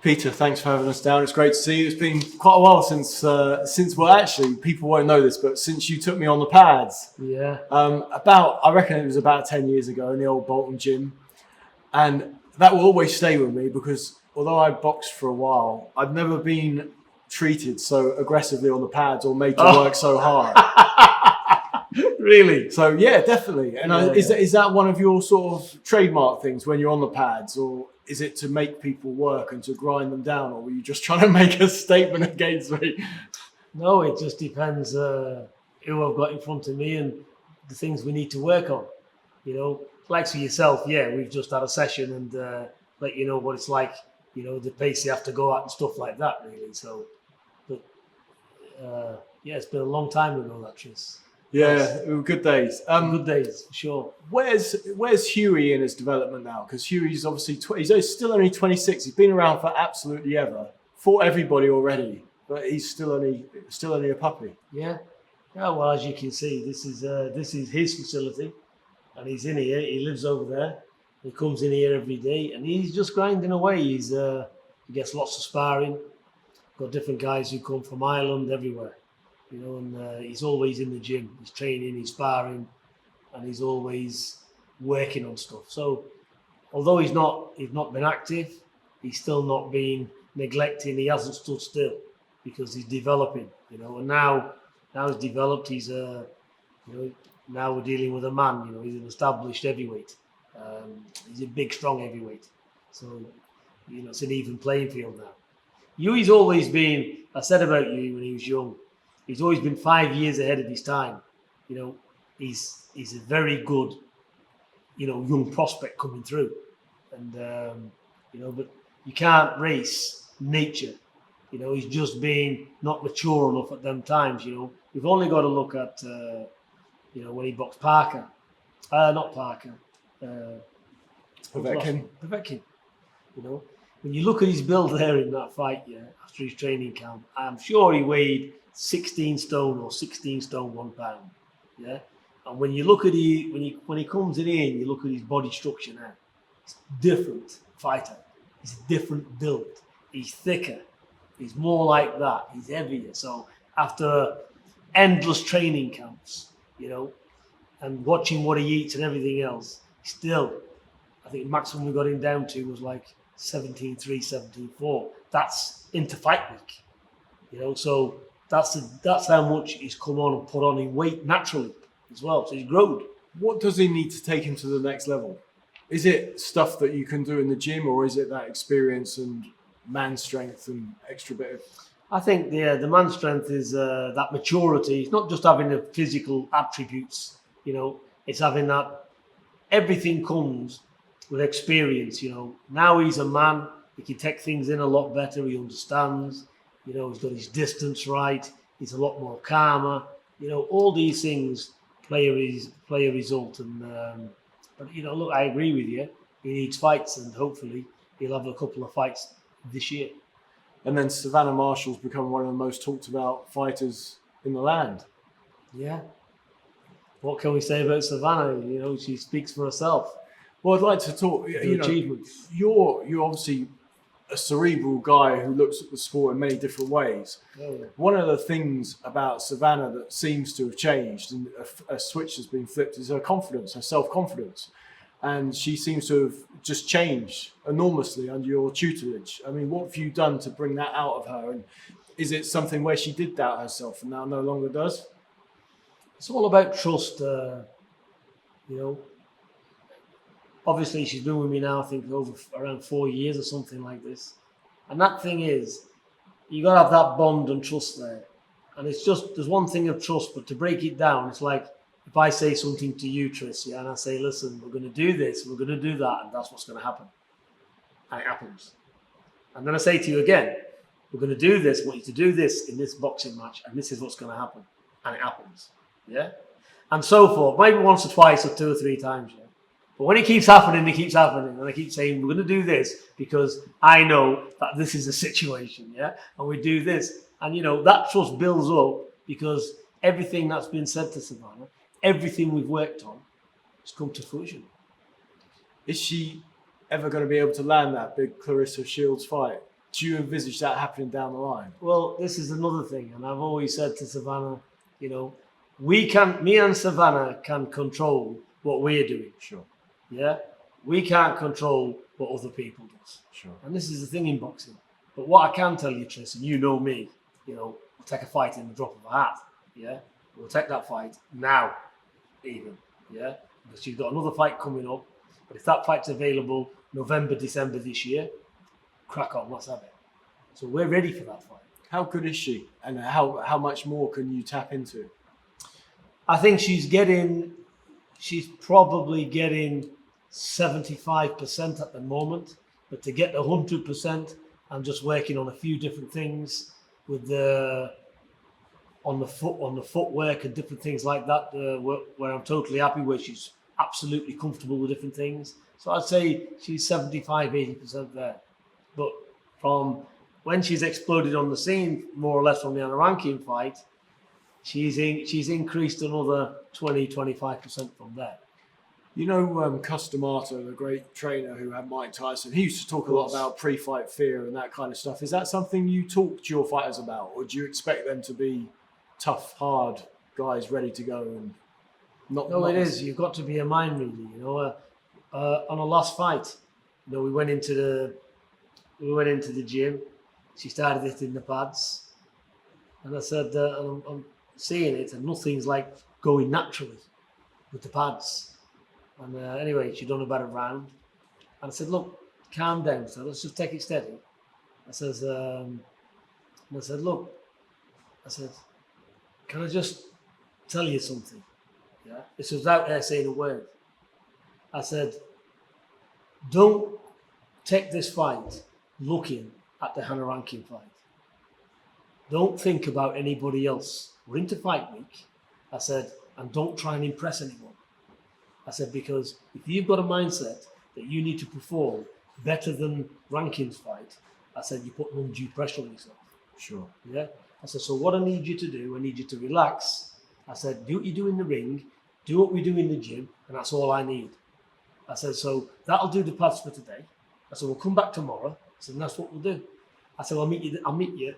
Peter, thanks for having us down. It's great to see you. It's been quite a while since well, actually, people won't know this, but since you took me on the pads. Yeah. I reckon it was about 10 years ago in the old Bolton gym. And that will always stay with me because although I boxed for a while, I've never been treated so aggressively on the pads or made to work so hard. Really? So, yeah, definitely. And Yeah. Is that one of your sort of trademark things when you're on the pads, or is it to make people work and to grind them down, or were you just trying to make a statement against me? No, it just depends who I've got in front of me and the things we need to work on. You know, like for yourself, yeah, we've just had a session and let you know what it's like, you know, the pace you have to go at and stuff like that, really. So, but yeah, it's been a long time ago, that Tris. Yeah, it were good days. Good days, for sure. Where's Huey in his development now? Because Huey's obviously he's still only 26. He's been around for absolutely ever, fought everybody already, but he's still only a puppy. Yeah. Yeah. Well, as you can see, this is his facility, and he's in here. He lives over there. He comes in here every day, and he's just grinding away. He gets lots of sparring. Got different guys who come from Ireland, everywhere. You know, and he's always in the gym. He's training, he's sparring, and he's always working on stuff. So, although he's not been active, he's still not been neglecting. He hasn't stood still because he's developing. You know, and now he's developed. He's you know, now we're dealing with a man. You know, he's an established heavyweight. He's a big, strong heavyweight. So, you know, it's an even playing field now. Hughie's always been. I said about Hughie when he was young. He's always been 5 years ahead of his time. You know, he's a very good, you know, young prospect coming through. And, you know, but you can't race nature. You know, he's just been not mature enough at them times, you know. We've only got to look at, you know, when he boxed Parker. Not Parker. Povetkin. Povetkin. You know, when you look at his build there in that fight, yeah, after his training camp, I'm sure he weighed 16 stone or 16 stone 1 pound. Yeah. And when you look at when he comes in here and you look at his body structure now, it's different fighter. He's a different build. He's thicker. He's more like that. He's heavier. So after endless training camps, you know, and watching what he eats and everything else, still, I think the maximum we got him down to was like 17.3, 17.4. That's into fight week. You know, so that's how much he's come on and put on in weight naturally as well. So he's grown. What does he need to take him to the next level? Is it stuff that you can do in the gym, or is it that experience and man strength and extra bit of... I think the man strength is that maturity. It's not just having the physical attributes, you know, it's having that everything comes with experience, you know. Now he's a man, he can take things in a lot better, he understands. You know, he's got his distance right. He's a lot more calmer. You know, all these things play a result. And but you know, look, I agree with you. He needs fights, and hopefully he'll have a couple of fights this year. And then Savannah Marshall's become one of the most talked about fighters in the land. Yeah. What can we say about Savannah? You know, she speaks for herself. Well, I'd like to talk. You know, achievements. You're obviously a cerebral guy who looks at the sport in many different ways. Oh, yeah. One of the things about Savannah that seems to have changed and a switch has been flipped is her confidence, her self-confidence. And she seems to have just changed enormously under your tutelage. I mean, what have you done to bring that out of her? And is it something where she did doubt herself and now no longer does? It's all about trust, you know. Obviously, she's been with me now, I think, over around 4 years or something like this. And that thing is, you got to have that bond and trust there. And it's just, there's one thing of trust, but to break it down, it's like if I say something to you, Tris, yeah, and I say, listen, we're going to do this, we're going to do that, and that's what's going to happen. And it happens. And then I say to you again, we're going to do this, I want you to do this in this boxing match, and this is what's going to happen. And it happens. Yeah? And so forth, maybe once or twice or 2 or 3 times, yeah? But when it keeps happening, and I keep saying, we're going to do this because I know that this is the situation, yeah? And we do this. And, you know, that trust builds up because everything that's been said to Savannah, everything we've worked on has come to fruition. Is she ever going to be able to land that big Clarissa Shields fight? do you envisage that happening down the line? Well, this is another thing, and I've always said to Savannah, you know, me and Savannah can control what we're doing. Sure. Yeah, we can't control what other people do. Sure. And this is the thing in boxing. But what I can tell you, Tris, and you know me, you know, we'll take a fight in the drop of a hat. Yeah, we'll take that fight now, even. Yeah, because you've got another fight coming up. But if that fight's available November, December this year, crack on, let's have it. So we're ready for that fight. How good is she, and how much more can you tap into? I think she's probably getting 75% at the moment. But to get 100%, I'm just working on a few different things with on the footwork and different things like that, where I'm totally happy, where she's absolutely comfortable with different things. So I'd say she's 75-80% there. But from when she's exploded on the scene, more or less from the Anna Rankin fight, she's increased another 20-25% from there. You know, Customato, the great trainer who had Mike Tyson, he used to talk a lot about pre-fight fear and that kind of stuff. Is that something you talk to your fighters about, or do you expect them to be tough, hard guys ready to go and not? No, it is. You've got to be a mind reader. You know, on a last fight, you know, we went into the gym. She started hitting the pads, and I said, I'm seeing it, and nothing's like going naturally with the pads. And anyway, she'd done about a round. And I said, look, calm down. So let's just take it steady. I said, look, can I just tell you something? Yeah. This was without her saying a word. I said, don't take this fight looking at the Hannah Rankin fight. Don't think about anybody else. We're into fight week. I said, and don't try and impress anyone. I said, because if you've got a mindset that you need to perform better than Rankin's fight, I said, you put undue pressure on yourself. Sure. Yeah. I said, so what I need you to do, I need you to relax. I said, do what you do in the ring, do what we do in the gym, and that's all I need. I said, so that'll do the pads for today. I said, we'll come back tomorrow. I said, and that's what we'll do. I said, I'll meet you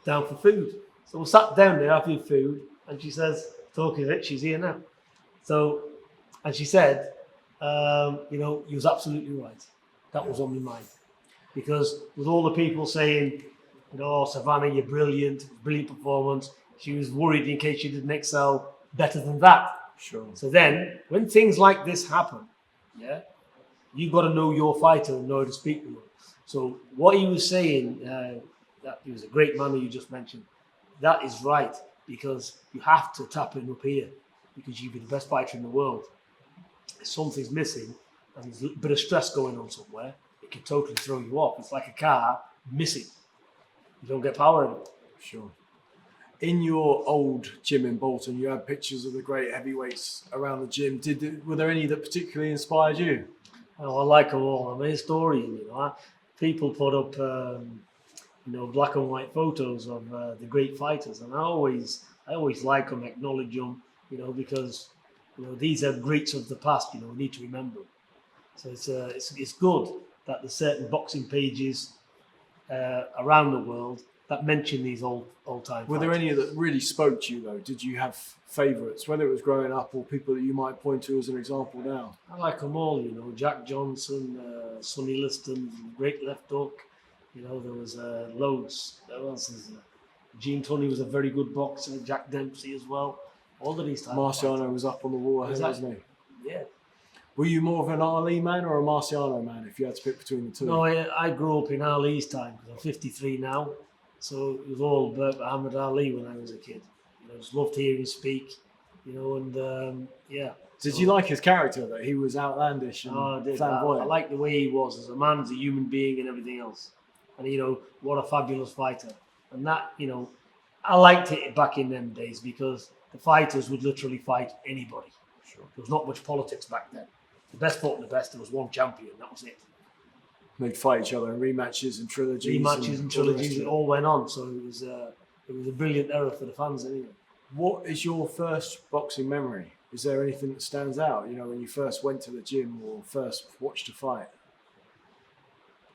down for food. So we sat down there having food, and she says, talking of it, she's here now. So, and she said, you know, you was absolutely right. That was on my mind. Because with all the people saying, you know, oh, Savannah, you're brilliant performance, she was worried in case she didn't excel better than that. Sure. So then, when things like this happen, yeah, you've got to know your fighter and know how to speak to them. So what he was saying, that he was a great man who you just mentioned, that is right, because you have to tap him up here, because you'd be the best fighter in the world. If something's missing and there's a bit of stress going on somewhere, it can totally throw you off. It's like a car missing. You don't get power anymore. Sure. In your old gym in Bolton, you had pictures of the great heavyweights around the gym. Were there any that particularly inspired you? Oh, I like them all. I'm a historian, you know. People put up, you know, black and white photos of the great fighters, and I always like them, acknowledge them, you know, because you know these are greats of the past. You know, we need to remember. So it's good that there's certain boxing pages around the world that mention these old time. Were there any that really spoke to you though? Did you have favourites, whether it was growing up or people that you might point to as an example now? I like them all, you know. Jack Johnson, Sonny Liston, great left hook. You know, there was loads. Who else is there? Gene Tunney was a very good boxer. Jack Dempsey as well. All of these types. Marciano was up on the wall, wasn't he? Yeah. Were you more of an Ali man or a Marciano man if you had to pick between the two? No, I grew up in Ali's time because I'm 53 now. So it was all about Muhammad Ali when I was a kid. You know, just loved hearing him speak, you know, and yeah. Did you like his character, that he was outlandish and flamboyant? I liked the way he was as a man, as a human being and everything else. And, you know, what a fabulous fighter. And that, you know, I liked it back in them days because the fighters would literally fight anybody. Sure. There was not much politics back then. The best fought the best. There was one champion. That was it. They'd fight each other in rematches and trilogies. It all went on. So it was a brilliant era for the fans anyway. What is your first boxing memory? Is there anything that stands out? You know, when you first went to the gym or first watched a fight?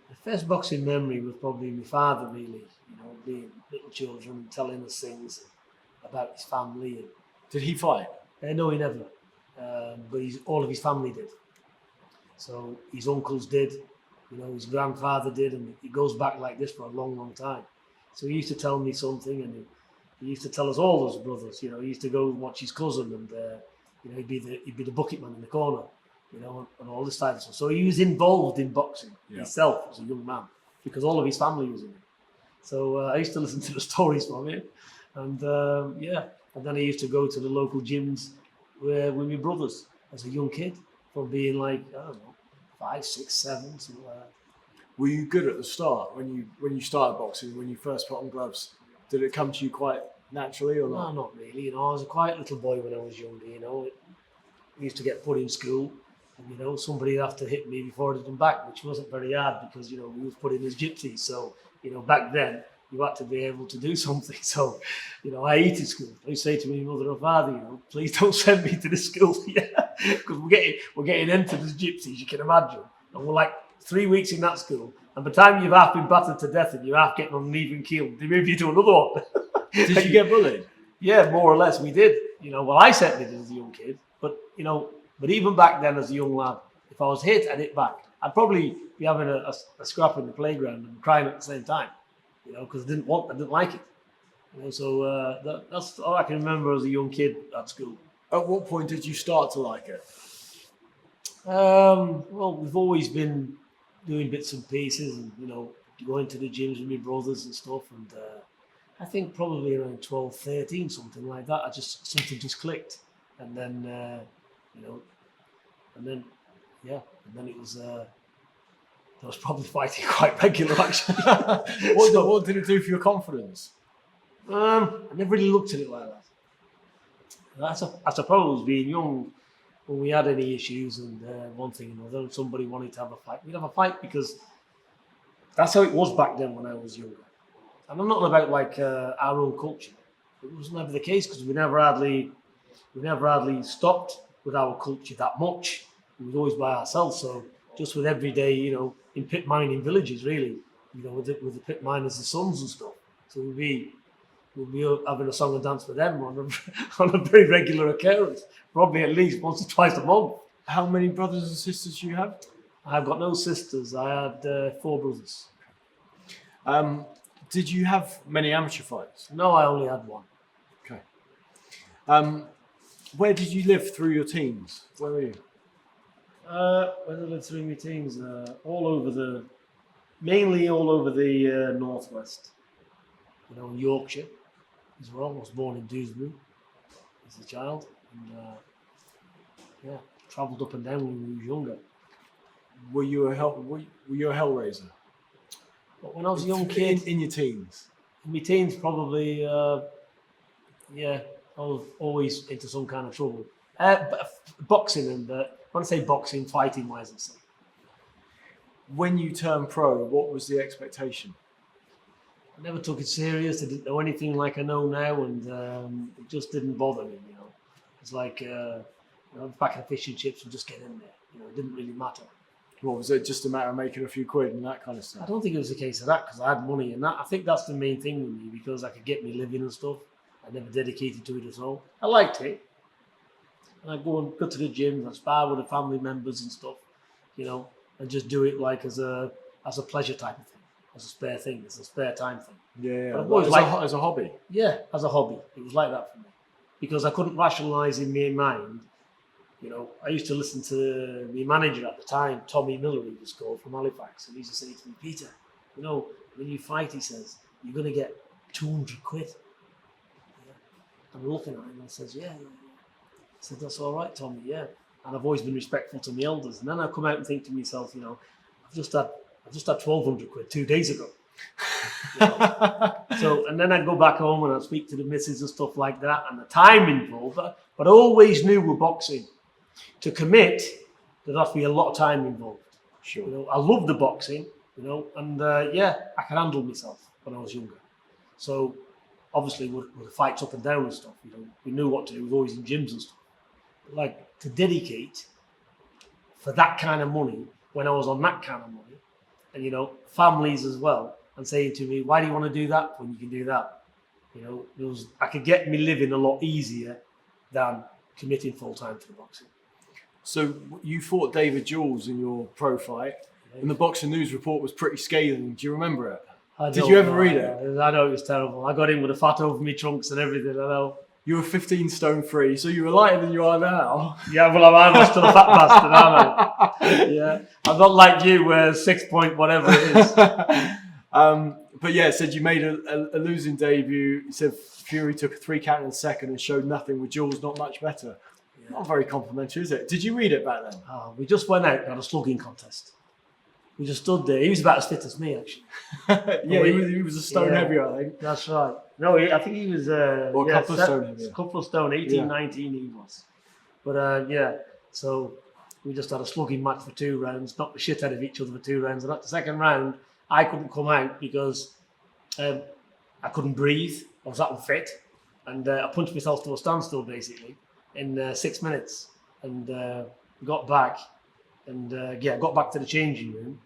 The first boxing memory was probably my father, really. Being little children and telling us things about his family. And Did he fight? no, he never. But all of his family did. So his uncles did, his grandfather did, and it goes back like this for a long, long time. So he used to tell me something, and he used to tell us all as brothers. He used to go and watch his cousin, and he'd be the bucket man in the corner, and all this type of stuff. So he was involved in boxing himself as a young man because all of his family was in it. So I used to listen to the stories from him, and and then I used to go to the local gyms with my brothers as a young kid, from being like, I don't know, 5, 6, 7, something like that. Were you good at the start when you started boxing? When you first put on gloves, did it come to you quite naturally or not? No, not really. I was a quiet little boy when I was younger. We used to get put in school, and somebody would have to hit me before I did them back, which wasn't very hard because we was put in as gypsies. So back then you had to be able to do something. So I hated school. I used to say to my mother and father, please don't send me to the school, because we're getting entered as gypsies. You can imagine, and we're like 3 weeks in that school, and by the time you've half been battered to death and you're half getting on an even keel, they move you to another one. Did you get bullied? Yeah, more or less we did. I certainly did as a young kid, but even back then as a young lad, if I was hit, I'd hit back. I'd probably be having a scrap in the playground and crying at the same time, because I didn't like it. So that's all I can remember as a young kid at school. At what point did you start to like it? Well, we've always been doing bits and pieces, and going to the gyms with my brothers and stuff, and I think probably around 12, 13, something like that. Something just clicked, and then it was. I was probably fighting quite regular, actually. What did it do for your confidence? I never really looked at it like that. I suppose being young, when we had any issues and one thing and another, and somebody wanted to have a fight, we'd have a fight because that's how it was back then when I was younger. And I'm not about like our own culture. It was never the case because we never hardly stopped with our culture that much. We was always by ourselves. So just with every day, in pit mining villages, really, with the pit miners, the sons and stuff. So we'd be having a song and dance with them on a very regular occurrence, probably at least once or twice a month. How many brothers and sisters do you have? I've got no sisters. I had 4 brothers. Did you have many amateur fights? No, I only had 1. Okay. Where did you live through your teens? Where were you? Where did I live through my teens? Mainly all over the northwest. Yorkshire as well. I was born in Dewsbury as a child, and travelled up and down when we were younger. Were you a hellraiser? But when I was a young kid, in your teens. In my teens, probably, I was always into some kind of trouble. Boxing and when I say boxing, fighting wise and stuff. When you turned pro, what was the expectation? I never took it serious. I didn't know anything like I know now, and it just didn't bother me. It's like back in the fish and chips and just get in there. It didn't really matter. What was it? Just a matter of making a few quid and that kind of stuff? I don't think it was a case of that because I had money and that. I think that's the main thing with me because I could get me living and stuff. I never dedicated to it at all. I liked it. And I'd go to the gym and spar with the family members and stuff, and just do it like as a pleasure type of thing, as a spare thing, as a spare time thing. Yeah. As a hobby. Yeah, as a hobby. It was like that for me because I couldn't rationalise in my mind. I used to listen to my manager at the time, Tommy Miller, he was called, from Halifax, and he used to say to me, Peter, when you fight, he says, you're going to get 200 quid. Yeah. I'm looking at him and I says, yeah. I said, that's all right, Tommy, yeah. And I've always been respectful to my elders. And then I come out and think to myself, I've just had 1,200 quid 2 days ago. So, and then I'd go back home and I'd speak to the missus and stuff like that, and the time involved. But I always knew with boxing, to commit, there'd have to be a lot of time involved. Sure. I loved the boxing, and I could handle myself when I was younger. So obviously with the fights up and down and stuff, we knew what to do. We were always in gyms and stuff. But like to dedicate for that kind of money when I was on that kind of money, and families as well, and saying to me, "Why do you want to do that when you can do that?" I could get me living a lot easier than committing full time to the boxing. So you fought David Jules in your pro fight, and the Boxing News report was pretty scathing. Do you remember it? Did you ever read it? I know it was terrible. I got in with a fat over me trunks and everything. I know. You were 15 stone 3, so you were lighter than you are now. Yeah, well, I'm still a fat bastard, aren't I? Yeah, I'm not like you, 6 point whatever it is. But yeah, it said you made a losing debut. You said Fury took a 3 count in the second and showed nothing, with Jules not much better. Yeah. Not very complimentary, is it? Did you read it back then? We just went out and had a slugging contest. We just stood there. He was about as fit as me, actually. Yeah, he was a stone heavier, I think. That's right. No, I think he was a couple of stone heavier. A couple of stone, 18, 19 he was. But so we just had a slugging match for 2 rounds, knocked the shit out of each other for 2 rounds. And at the second round, I couldn't come out because I couldn't breathe. I was that unfit. And I punched myself to a standstill, basically, in 6 minutes. And got back. And got back to the changing room.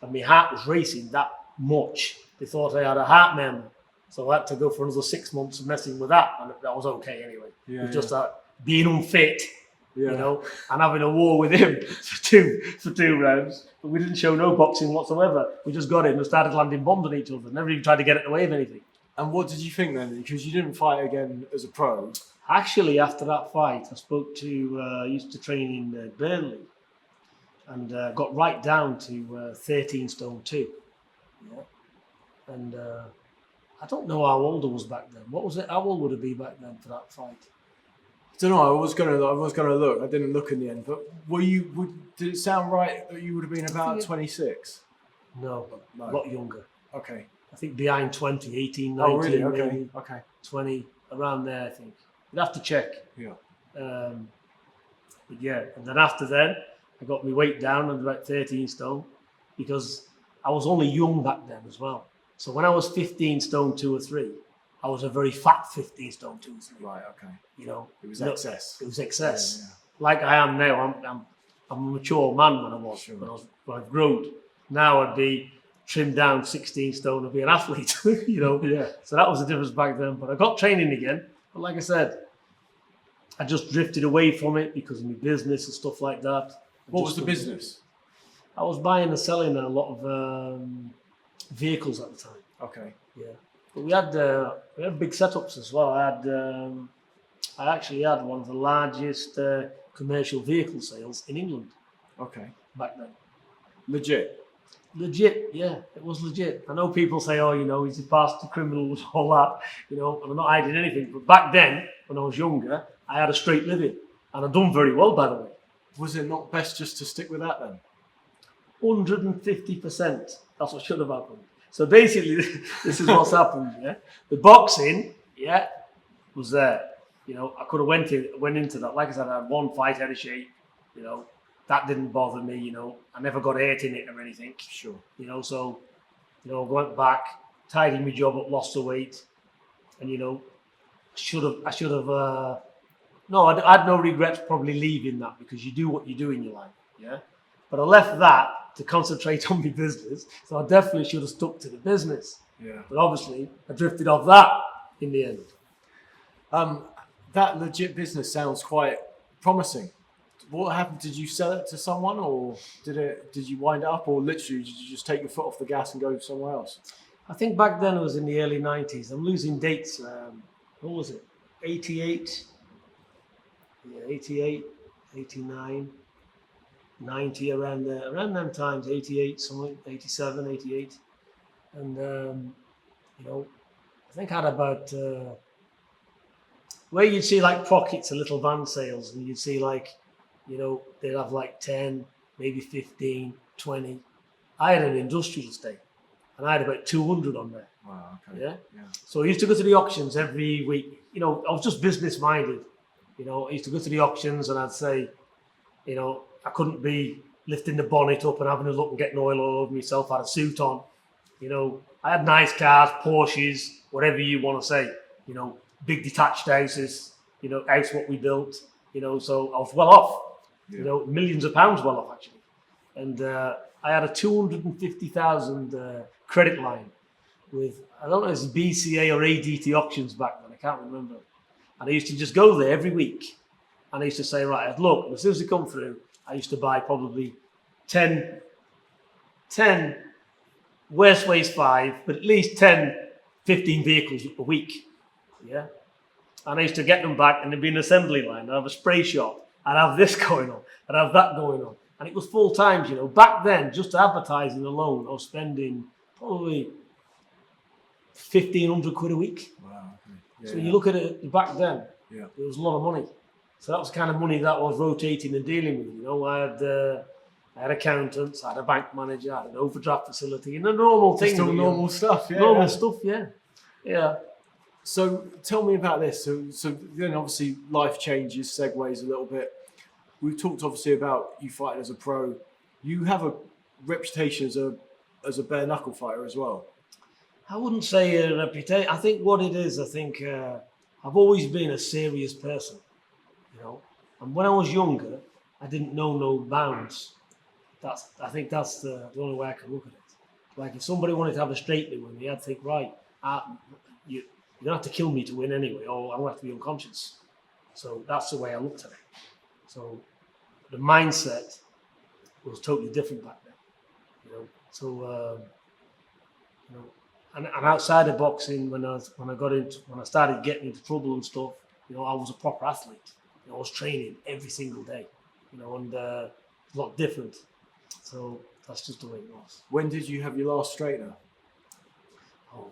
And my heart was racing that much. They thought I had a heart murmur. So I had to go for another 6 months of messing with that. And that was okay anyway. Yeah, it was just that being unfit, and having a war with him for two rounds. But we didn't show no boxing whatsoever. We just got in and started landing bombs on each other. Never even tried to get it away of anything. And what did you think then? Because you didn't fight again as a pro. Actually, after that fight, I spoke to, I used to train in Burnley. And got right down to 13 stone 2. Yeah. And I don't know how old I was back then. What was it? How old would I be back then for that fight? I don't know. I was gonna look. I didn't look in the end. But did it sound right that you would have been about 26? No, a lot younger. Okay. I think behind 20, 18, 19. Oh, really? Okay. Maybe, okay. 20, around there, I think. You'd have to check. Yeah. But yeah, and then after then, I got my weight down under about 13 stone because I was only young back then as well. So when I was 15 stone 2 or 3, I was a very fat 15 stone 2 or 3. Right, okay. It was excess. It was excess. Yeah. Like I am now. I'm a mature man when I was. Sure. When I've grown. Now I'd be trimmed down 16 stone and be an athlete. Yeah. So that was the difference back then. But I got training again. But like I said, I just drifted away from it because of my business and stuff like that. What was the business? I was buying and selling a lot of vehicles at the time. Okay. Yeah, but we had big setups as well. I actually had one of the largest commercial vehicle sales in England. Okay. Back then. Legit. Yeah, it was legit. I know people say, he's a bastard criminal, all that, and I'm not hiding anything. But back then, when I was younger, I had a straight living, and I'd done very well, by the way. Was it not best just to stick with that then? 150%. That's what should have happened. So basically, this is what's happened. Yeah, the boxing, was there. I could have went into that. Like I said, I had one fight out of shape. That didn't bother me. I never got hurt in it or anything. Sure. So I went back, tidied my job up, lost the weight, and I should have. No, I had no regrets probably leaving that because you do what you do in your life, yeah? But I left that to concentrate on my business, so I definitely should have stuck to the business. Yeah. But obviously, I drifted off that in the end. That legit business sounds quite promising. What happened? Did you sell it to someone, or did you wind it up, or literally did you just take your foot off the gas and go somewhere else? I think back then it was in the early 90s. I'm losing dates. What was it? 88? Yeah, 88, 89, 90, around them times, 88, something, 87, 88. And, I think I had about, where you'd see like pockets of little van sales and you'd see like, they'd have like 10, maybe 15, 20. I had an industrial estate and I had about 200 on there. Wow, okay. Yeah. So I used to go to the auctions every week. I was just business minded. I used to go to the auctions and I'd say, I couldn't be lifting the bonnet up and having a look and getting oil all over myself. I had a suit on. I had nice cars, Porsches, whatever you want to say. Big detached houses, house what we built. So I was well off. Millions of pounds well off actually. And I had a 250,000 credit line with, I don't know if it's BCA or ADT auctions back then, I can't remember. And I used to just go there every week. And I used to say, right, look, as soon as they come through, I used to buy probably 10 worst ways 5, but at least 10, 15 vehicles a week. Yeah. And I used to get them back and there'd be an assembly line. I'd have a spray shop. I'd have this going on. I'd have that going on. And it was full time, you know. Back then, just advertising alone, I was spending probably 1,500 quid a week. Wow. Okay. Yeah, So you look at it back then, yeah. it was a lot of money. So that was the kind of money that I was rotating and dealing with. You know, I had accountants, I had a bank manager, I had an overdraft facility, and the normal things. Still normal stuff, yeah. Normal stuff, yeah. Yeah. So tell me about this. So then obviously life changes, segues a little bit. We've talked obviously about you fighting as a pro. You have a reputation as a bare knuckle fighter as well. I wouldn't say a reputation. I think what it is, I've always been a serious person, you know. And when I was younger, I didn't know no bounds. I think that's the only way I can look at it. Like if somebody wanted to have a straightening with me, I'd think, right, you're gonna have to kill me to win anyway, or I'm gonna have to be unconscious. So that's the way I looked at it. So the mindset was totally different back then, you know. So you know, and outside of boxing, when I started getting into trouble and stuff, you know, I was a proper athlete. You know, I was training every single day, you know, and a lot different. So that's just the way it was. When did you have your last straightener? Oh,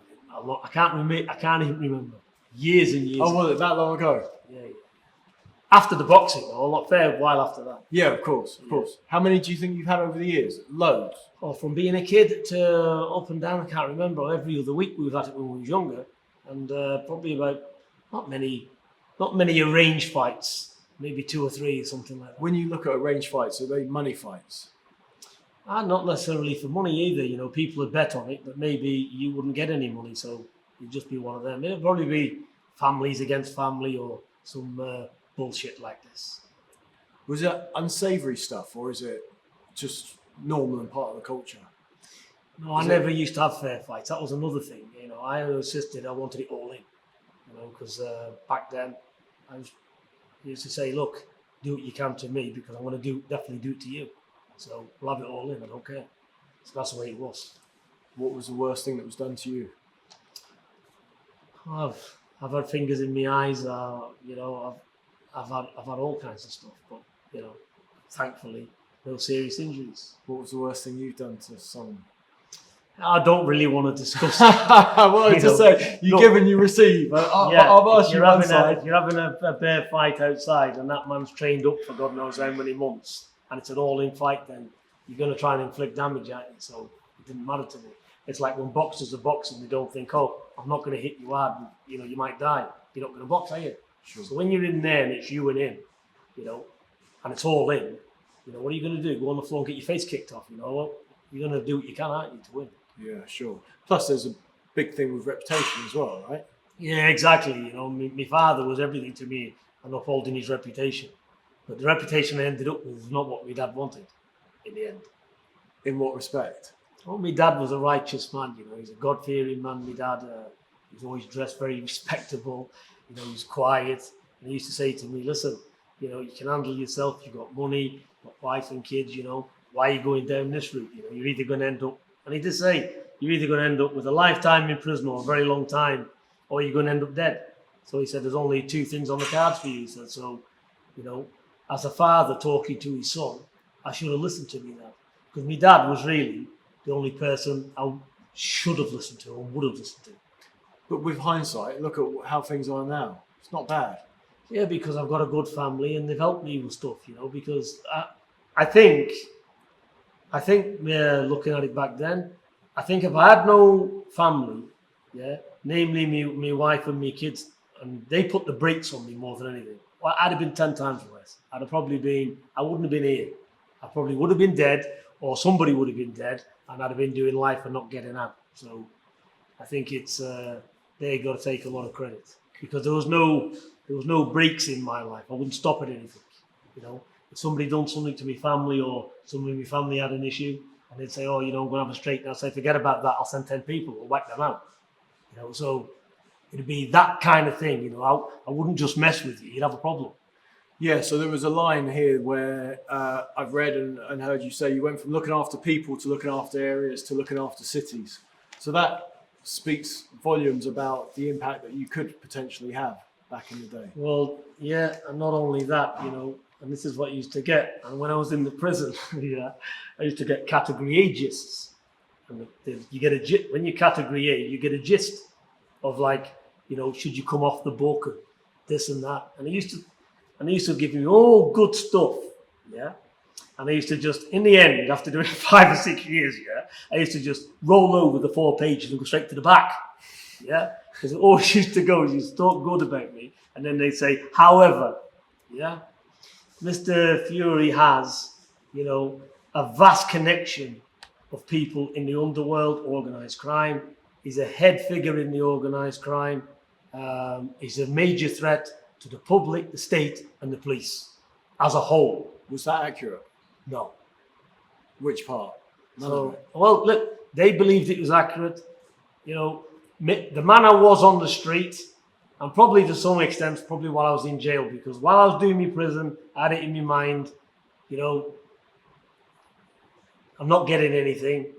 I can't even remember. Years and years. Oh, was it that long ago? Yeah. After the boxing, or a fair while after that. Yeah, of course. How many do you think you've had over the years? Loads. Well, from being a kid to up and down, I can't remember. Every other week we've had it when we were younger, and probably about not many arranged fights, maybe 2 or 3 or something like that. When you look at arranged fights, are they money fights? Not necessarily for money either. You know, people would bet on it, but maybe you wouldn't get any money, so you'd just be one of them. It'd probably be families against family or some bullshit like this. Was it unsavoury stuff, or is it just normal and part of the culture? No, I never used to have fair fights. That was another thing. You know, I insisted I wanted it all in. You know, because back then I used to say, look, do what you can to me because I'm going to definitely do it to you. So we'll have it all in. I don't care. So that's the way it was. What was the worst thing that was done to you? I've had fingers in my eyes. You know, I've had all kinds of stuff, but you know, thankfully, no serious injuries. What was the worst thing you've done to someone? I don't really want to discuss. I wanted to say, you give and you receive. I'll ask you one side. If you're having a bear fight outside and that man's trained up for God knows how many months, and it's an all-in fight, then you're going to try and inflict damage at it. So it didn't matter to me. It's like when boxers are boxing, they don't think, oh, I'm not going to hit you hard. You know, you might die. You're not going to box, are you? Sure. So when you're in there and it's you and him, you know, and it's all in, you know, what are you going to do? Go on the floor and get your face kicked off? You know, well, you're going to do what you can, aren't you, to win? Yeah, sure. Plus, there's a big thing with reputation as well, right? Yeah, exactly. You know, my father was everything to me and upholding his reputation. But the reputation I ended up with was not what my dad wanted in the end. In what respect? Well, my dad was a righteous man, you know. He's a God-fearing man, my dad. He was always dressed very respectable. You know, he was quiet. And he used to say to me, listen, you know, you can handle yourself. You've got money, you've got wife and kids, you know. Why are you going down this route? You know, you're either going to end up, and he did say, you're either going to end up with a lifetime in prison or a very long time, or you're going to end up dead. So he said, there's only 2 things on the cards for you. He said, so, you know, as a father talking to his son, I should have listened to me dad. Because my dad was really the only person I should have listened to or would have listened to. But with hindsight, look at how things are now. It's not bad. Yeah, because I've got a good family and they've helped me with stuff, you know, because I think looking at it back then, I think if I had no family, yeah, namely me wife and me kids, and they put the brakes on me more than anything, well, I'd have been 10 times worse. I wouldn't have been here. I probably would have been dead, or somebody would have been dead, and I'd have been doing life and not getting out. So I think it's they got to take a lot of credit because there was no breaks in my life. I wouldn't stop at anything. You know, if somebody done something to my family or somebody in my family had an issue, and they'd say, "Oh, I'm going to have a straight." And I'd say, "Forget about that. I'll send 10 people. We'll wipe them out." So it'd be that kind of thing. I wouldn't just mess with you. You'd have a problem. Yeah, so there was a line here where I've read and heard you say you went from looking after people to looking after areas to looking after cities. So that speaks volumes about the impact that you could potentially have back in the day. Well, yeah, and not only that, and this is what I used to get. And when I was in the prison, I used to get category A gists. And you get when you're category A, you get a gist of should you come off the book and this and that. And they used to give me all good stuff, yeah. And I used to just, in the end, after doing 5 or 6 years, I used to just roll over the 4 pages and go straight to the back, yeah. Because it always used to go, you used to talk good about me, and then they'd say, however, Mr. Fury has, a vast connection of people in the underworld, organised crime. He's a head figure in the organised crime. He's a major threat to the public, the state, and the police as a whole. Was that accurate? No. Which part? Well, look, they believed it was accurate. The man I was on the street, and probably to some extent, probably while I was in jail, because while I was doing my prison, I had it in my mind, I'm not getting anything.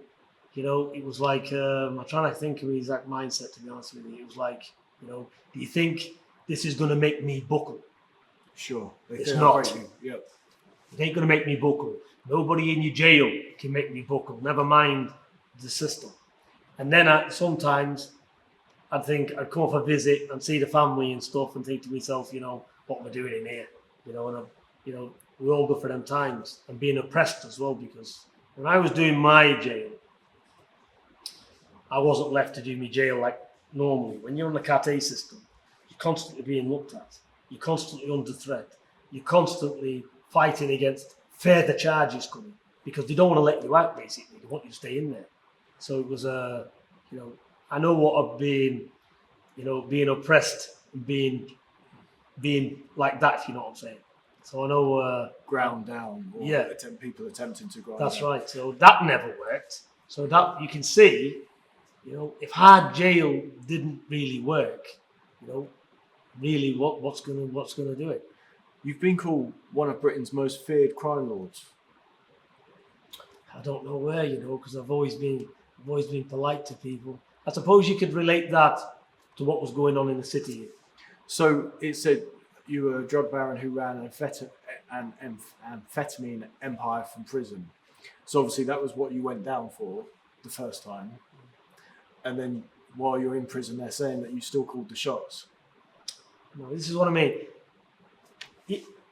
It was like, I'm trying to think of the exact mindset, to be honest with you. It was like, do you think this is going to make me buckle? Sure. It's not. Yep. It ain't going to make me buckle. Nobody in your jail can make me buckle. Never mind the system. And then sometimes I'd come off a visit and see the family and stuff and think to myself, what am I doing in here? And we all go for them times and being oppressed as well, because when I was doing my jail, I wasn't left to do my jail like normally. When you're on the Cat A system, you're constantly being looked at. You're constantly under threat. You're constantly fighting against further charges coming because they don't want to let you out, basically. They want you to stay in there. So it was, I know what being oppressed and being like that, if you know what I'm saying. So I know... ground down. Or people attempting to grind That's down. right. So that never worked. So that you can see, if hard jail didn't really work, really what's gonna do it? You've been called one of Britain's most feared crime lords. I don't know where, because I've always been polite to people. I suppose you could relate that to what was going on in the city. So it said you were a drug baron who ran an amphetamine empire from prison. So obviously that was what you went down for the first time. And then while you're in prison, they're saying that you still called the shots. No, this is what I mean.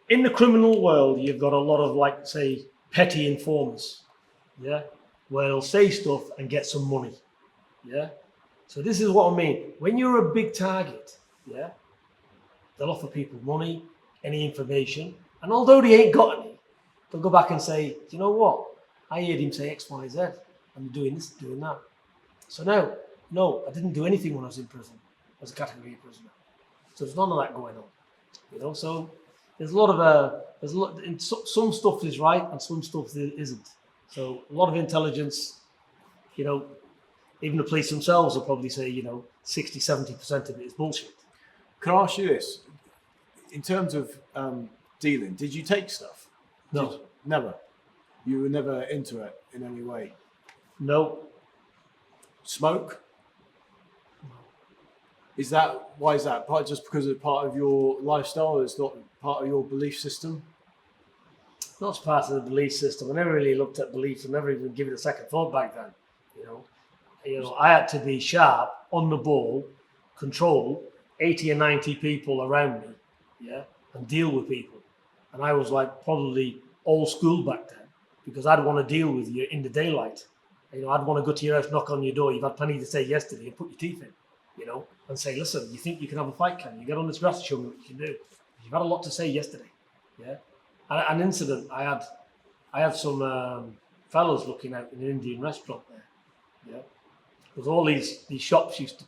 In the criminal world, you've got a lot of, say, petty informers, where they'll say stuff and get some money, So this is what I mean. When you're a big target, they'll offer people money, any information, and although they ain't got any, they'll go back and say, do you know what? I heard him say X, Y, Z. I'm doing this, doing that. So no, I didn't do anything when I was in prison as a category A prisoner. So there's none of that going on, So there's a lot of some stuff is right and some stuff isn't. So a lot of intelligence, even the police themselves will probably say, 60, 70% of it is bullshit. Can I ask you this? In terms of dealing, did you take stuff? No. Never? You were never into it in any way? No. Smoke? Why is that? Just because it's part of your lifestyle? It's not part of your belief system? Not as part of the belief system. I never really looked at beliefs. I never even given it a second thought back then. I had to be sharp, on the ball, control 80 or 90 people around me, and deal with people. And I was probably old school back then, because I'd want to deal with you in the daylight. I'd want to go to your house, knock on your door. You've had plenty to say yesterday, and put your teeth in, and say, listen, you think you can have a fight, can you? Get on this grass and show me what you can do. You've had a lot to say yesterday, An incident, I had some fellas looking out in an Indian restaurant there, because all these shops used to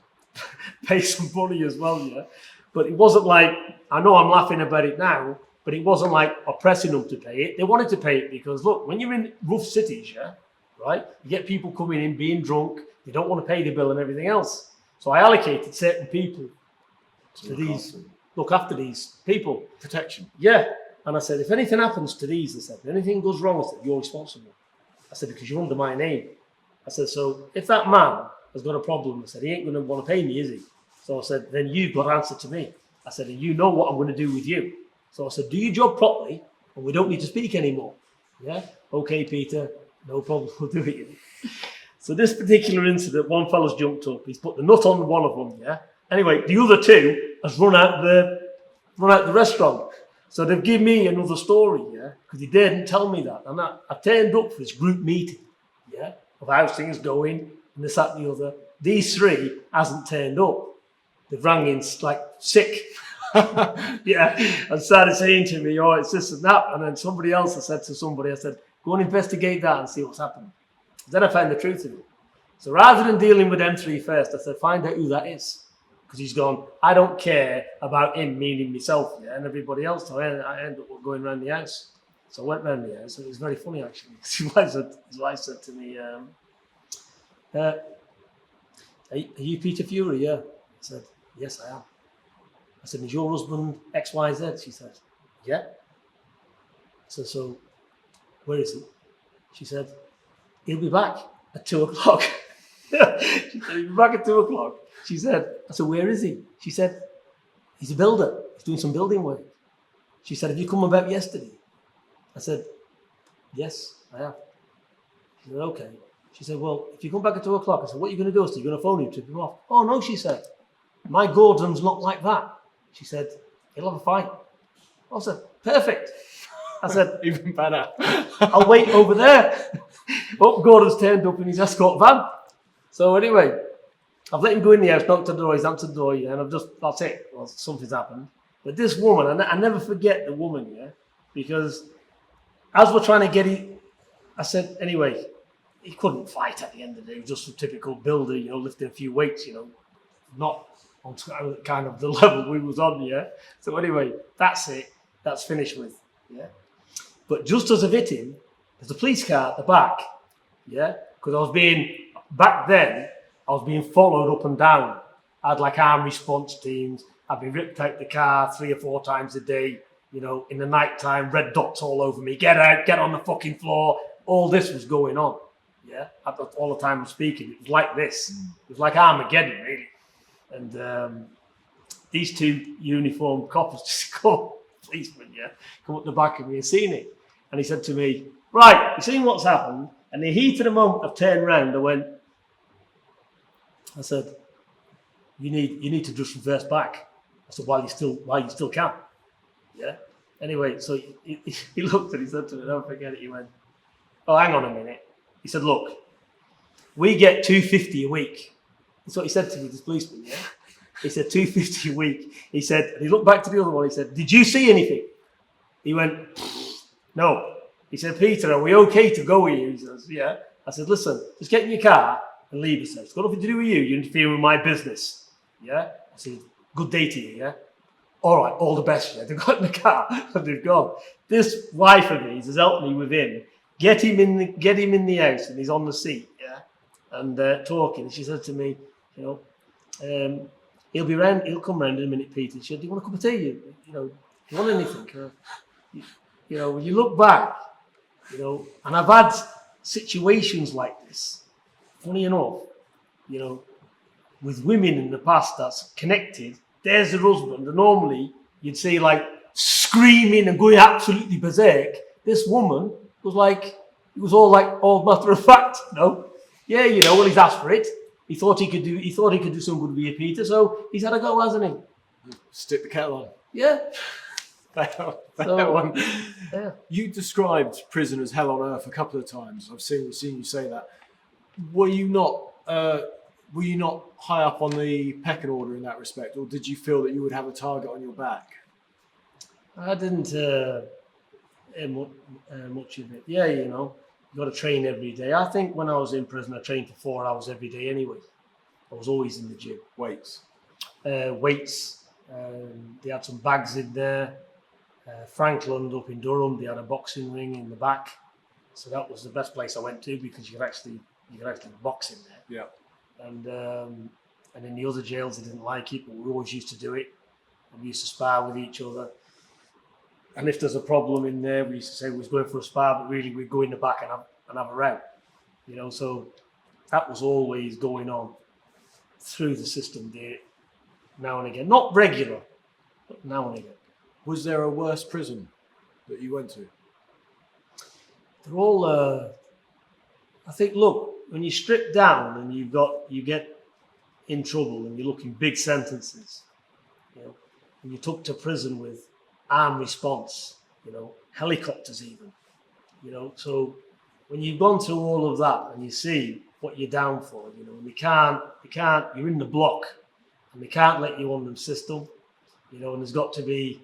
pay some money as well, But it wasn't like, I know I'm laughing about it now, but it wasn't like oppressing them to pay it. They wanted to pay it because, look, when you're in rough cities, right? You get people coming in, being drunk, they don't want to pay the bill and everything else. So I allocated certain people to look after these people. Protection. Yeah. And I said, if anything happens to these, I said, if anything goes wrong, I said, you're responsible. I said, because you're under my name. I said, so if that man has got a problem, I said, he ain't going to want to pay me, is he? So I said, then you've got to answer to me. I said, and you know what I'm going to do with you. So I said, do your job properly, and we don't need to speak anymore. Yeah? Okay, Peter, no problem, we'll do it. So this particular incident, one fella's jumped up, he's put the nut on one of them, yeah? Anyway, the other two has run out the restaurant. So they've given me another story, yeah? Because he didn't tell me that. And I turned up for this group meeting, yeah? Of how things going, and this, that, and the other. These three hasn't turned up. They've rang in like sick. Yeah, and started saying to me, oh, it's this and that. And then somebody else, I said to somebody, I said, go and investigate that and see what's happened. Then I found the truth of it. So rather than dealing with them three first, I said, find out who that is. Because he's gone, I don't care about him, meaning myself, yeah, and everybody else. So I ended up going around the house. So I went round the house. It was very funny, actually. His wife said to me, are you Hughie Fury? Yeah. I said, yes, I am. I said, is your husband XYZ? She said, yeah. I said, so where is he? She said, he'll be back at 2 o'clock. She said, he'll be back at 2 o'clock. She said, I said, where is he? She said, he's a builder. He's doing some building work. She said, have you come about yesterday? I said, yes, I have. She said, okay. She said, well, if you come back at 2 o'clock, I said, what are you going to do? I said, you're going to phone him, tip him off. Oh, no, she said, my Gordon's not like that. She said, he'll have a fight. I said, perfect. I said, even better. I'll wait over there. Oh, Gordon's turned up in his escort van. So anyway, I've let him go in the house, knocked on the door, he's answered the door, yeah, and that's it. Well, something's happened. But this woman, I never forget the woman, yeah, because as we're trying to get it, I said, anyway, he couldn't fight at the end of the day. He was just a typical builder, you know, lifting a few weights, you know, not on kind of the level we was on, yeah. So anyway, that's it. That's finished with, yeah. But just as I've hit him, there's a police car at the back, yeah, because back then, I was being followed up and down. I had like armed response teams. I'd been ripped out the car 3 or 4 times a day, you know, in the night time, red dots all over me. Get out, get on the fucking floor. All this was going on, yeah. All the time I'm speaking, it was like this. It was like Armageddon, really. And these two uniformed coppers just come, policemen, yeah, come up the back of me and seen it. And he said to me, right, you seen what's happened? And the heat of the moment I've turned around, I said, you need to just reverse back. I said, while you still can. Yeah. Anyway, so he looked and he said to me, don't forget it, he went, oh, hang on a minute. He said, look, we get $250 a week. That's what he said to me, this policeman, yeah? He said, $250 a week. He said, and he looked back to the other one, he said, did you see anything? He went, no. He said, Peter, are we okay to go with you? He says, yeah. I said, listen, just get in your car and leave us. It's got nothing to do with you. You're interfering with my business. Yeah? I said, good day to you, yeah? All right, all the best, yeah? They've got in the car and they've gone. This wife of his has helped me with him. Get him in the house and he's on the seat, yeah? And talking. And she said to me, you know, he'll come round in a minute, Peter. She said, do you want a cup of tea? You know, do you want anything? You know, when you look back, you know, and I've had situations like this, funny enough, you know, with women in the past that's connected, there's the husband, and normally you'd see like screaming and going absolutely berserk. This woman was like, it was all matter of fact, you know. Yeah, you know, well, he's asked for it. He thought he could do some good with you, Peter, so he's had a go, hasn't he? Stick the kettle on. Yeah. That one. Yeah. You described prison as hell on earth a couple of times. I've seen you say that. Were you not high up on the pecking order in that respect, or did you feel that you would have a target on your back? I didn't hear much of it. Yeah, you know, you got to train every day. I think when I was in prison, I trained for 4 hours every day anyway. I was always in the gym. Weights. They had some bags in there. Frankland up in Durham, they had a boxing ring in the back. So that was the best place I went to because you could actually box in there. Yeah. And in the other jails they didn't like it, but we always used to do it. And we used to spar with each other. And if there's a problem in there, we used to say we was going for a spar, but really we'd go in the back and have a row. So that was always going on through the system there, now and again. Not regular, but now and again. Was there a worse prison that you went to? They're all. I think. Look, when you strip down and you get in trouble and you're looking big sentences, and you took to prison with armed response, helicopters even, So when you've gone through all of that and you see what you're down for, and you can't. You're in the block, and they can't let you on the system, and there's got to be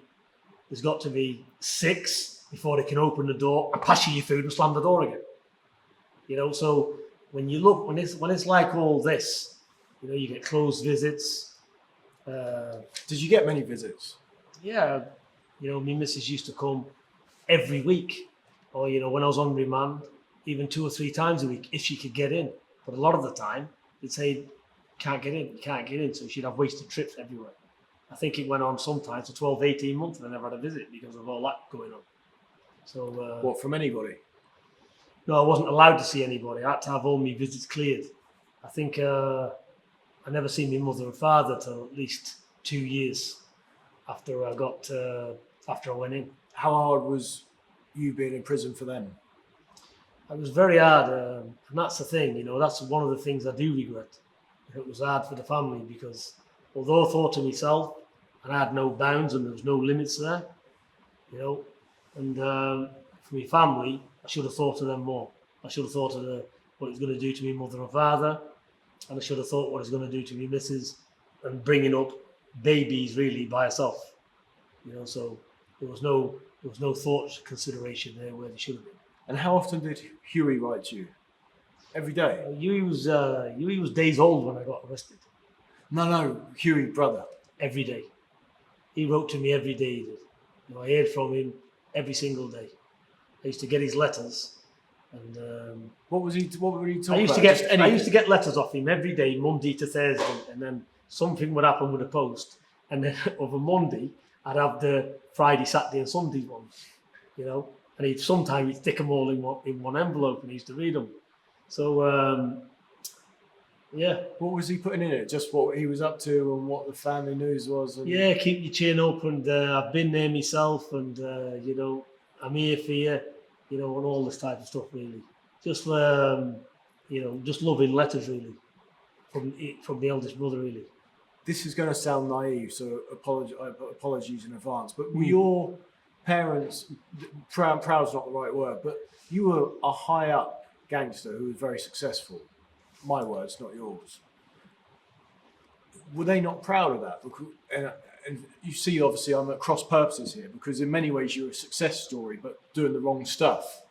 6 before they can open the door and pass you your food and slam the door again. So when you look, when it's like all this, you get closed visits. Did you get many visits? Yeah, my missus used to come every week, or when I was on remand, even 2 or 3 times a week if she could get in. But a lot of the time they'd say, you can't get in, so she'd have wasted trips everywhere. I think it went on sometimes for 12, 18 months and I never had a visit because of all that going on. So what, from anybody? No, I wasn't allowed to see anybody. I had to have all my visits cleared. I think I never seen my mother and father till at least 2 years after I went in. How hard was you being in prison for them? It was very hard, and that's the thing. That's one of the things I do regret. It was hard for the family because although I thought to myself, and I had no bounds and there was no limits there, and for my family, I should have thought of them more. I should have thought of what it was going to do to my mother and father, and I should have thought what it was going to do to my missus, and bringing up babies really by herself. So there was no thought consideration there where there should have been. And how often did Huey write to you? Every day? Huey was days old when I got arrested. No, Huey, brother. Every day. He wrote to me every day. He did. I heard from him every single day. I used to get his letters, and what were he talking I used about? I used to get letters off him every day, Monday to Thursday, and then something would happen with the post, and then over Monday I'd have the Friday, Saturday, and Sunday ones, and sometimes he'd stick them all in one envelope, and he used to read them. So yeah. What was he putting in it? Just what he was up to and what the family news was? Yeah, keep your chin up, and I've been there myself, and I'm here for you, and all this type of stuff really. Just just loving letters really from the eldest brother really. This is going to sound naive, so apologies in advance. But were your parents, proud's not the right word, but you were a high up gangster who was very successful. My words, not yours. Were they not proud of that? And you see, obviously, I'm at cross purposes here because in many ways you're a success story, but doing the wrong stuff.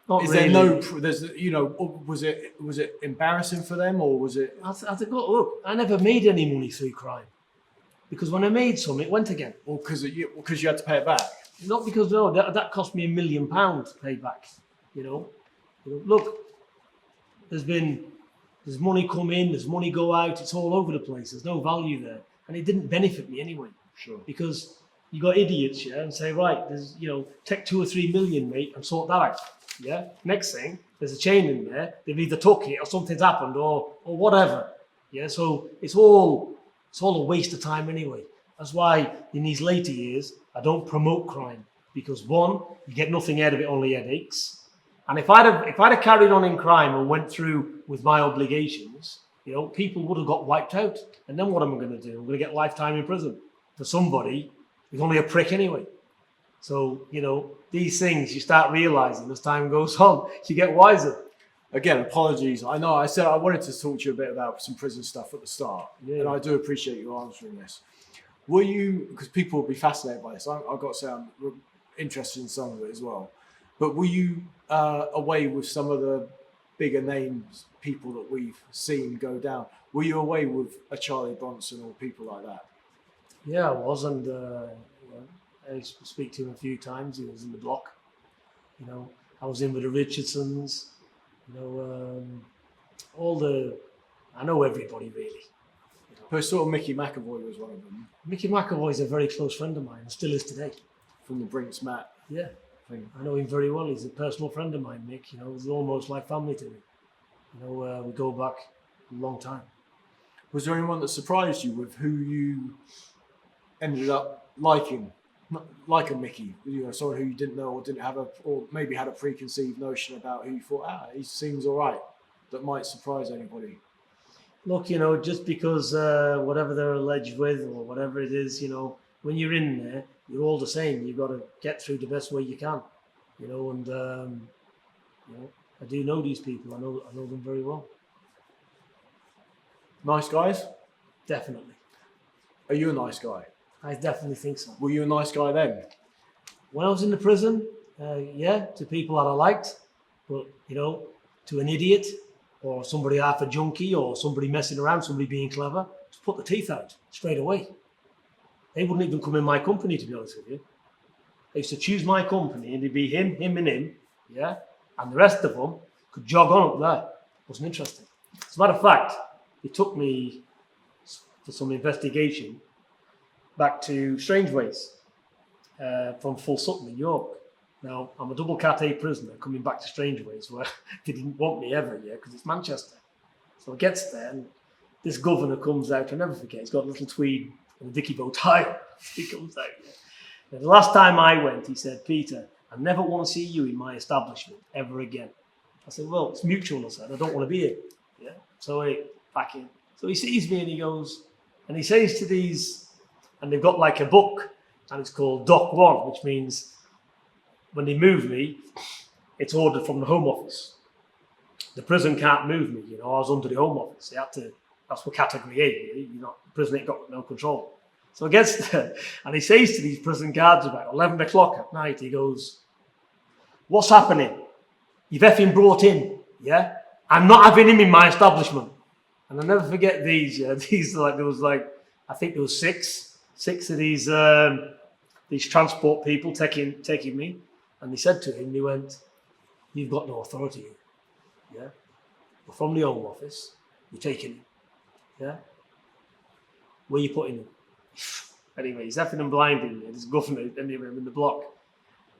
Not Is really. there no? There's was it embarrassing for them or was it? I think, look, I never made any money through crime because when I made some, it went again. Or because you had to pay it back? Not because that cost me £1 million to pay back. Look, there's money come in, there's money go out. It's all over the place. There's no value there, and it didn't benefit me anyway. Sure. Because you got idiots, and say, right, there's take 2 or 3 million, mate, and sort that out. Yeah. Next thing, there's a chain in there. They've either took it or something's happened or whatever. Yeah. So it's all a waste of time anyway. That's why in these later years I don't promote crime because one, you get nothing out of it, only headaches. And if I'd have carried on in crime and went through with my obligations, people would have got wiped out. And then what am I going to do? I'm going to get lifetime in prison for somebody who's only a prick anyway. So, these things you start realising as time goes on, you get wiser. Again, apologies. I know I said I wanted to talk to you a bit about some prison stuff at the start, and I do appreciate you answering this. Were you, because people will be fascinated by this, I've got to say I'm interested in some of it as well, but were you away with some of the bigger names, people that we've seen go down? Were you away with a Charlie Bronson or people like that? Yeah, I was, and I used to speak to him a few times. He was in the block, I was in with the Richardsons. I know everybody really. But sort of Mickey McAvoy was one of them. Mickey McAvoy is a very close friend of mine and still is today. From the Brinks Mat Yeah, thing. I know him very well. He's a personal friend of mine, Mick. He's almost like family to me. We go back a long time. Was there anyone that surprised you with who you ended up liking? Not like a Mickey, someone who you didn't know or didn't have or maybe had a preconceived notion about who you thought, he seems all right, that might surprise anybody. Look, just because whatever they're alleged with or whatever it is, when you're in there, you're all the same. You've got to get through the best way you can, I do know these people. I know them very well. Nice guys? Definitely. Are you a nice guy? I definitely think so. Were you a nice guy then? When I was in the prison, to people that I liked, but to an idiot or somebody half a junkie or somebody messing around, somebody being clever, just put the teeth out straight away. They wouldn't even come in my company, to be honest with you. They used to choose my company and it'd be him, and him, and the rest of them could jog on up there. Wasn't interested. As a matter of fact, they took me for some investigation back to Strangeways from Full Sutton in York. Now, I'm a double Cat A prisoner coming back to Strangeways where they didn't want me ever, because it's Manchester. So it gets there and this governor comes out, I'll never forget, he's got a little tweed and a dicky bow tie. He comes out. Now, the last time I went, he said, "Peter, I never want to see you in my establishment ever again." I said, "Well, it's mutual," I said, "I don't want to be here." Yeah. So back in. So he sees me and he goes, and he says to these, and they've got like a book, and it's called Doc 1, which means when they move me, it's ordered from the Home Office. The prison can't move me, I was under the Home Office. They had to, that's for category A, the prison ain't got no control. So he gets there, and he says to these prison guards about 11 o'clock at night, he goes, "What's happening? You've effing brought in, yeah? I'm not having him in my establishment." And I'll never forget these, there was I think there was six of these transport people taking me. And they said to him, they went, "You've got no authority here, yeah? We're from the Home Office, you're taking him, yeah? Where are you putting him?" Anyway, he's effing and blinding me, this governor, anyway, in the block.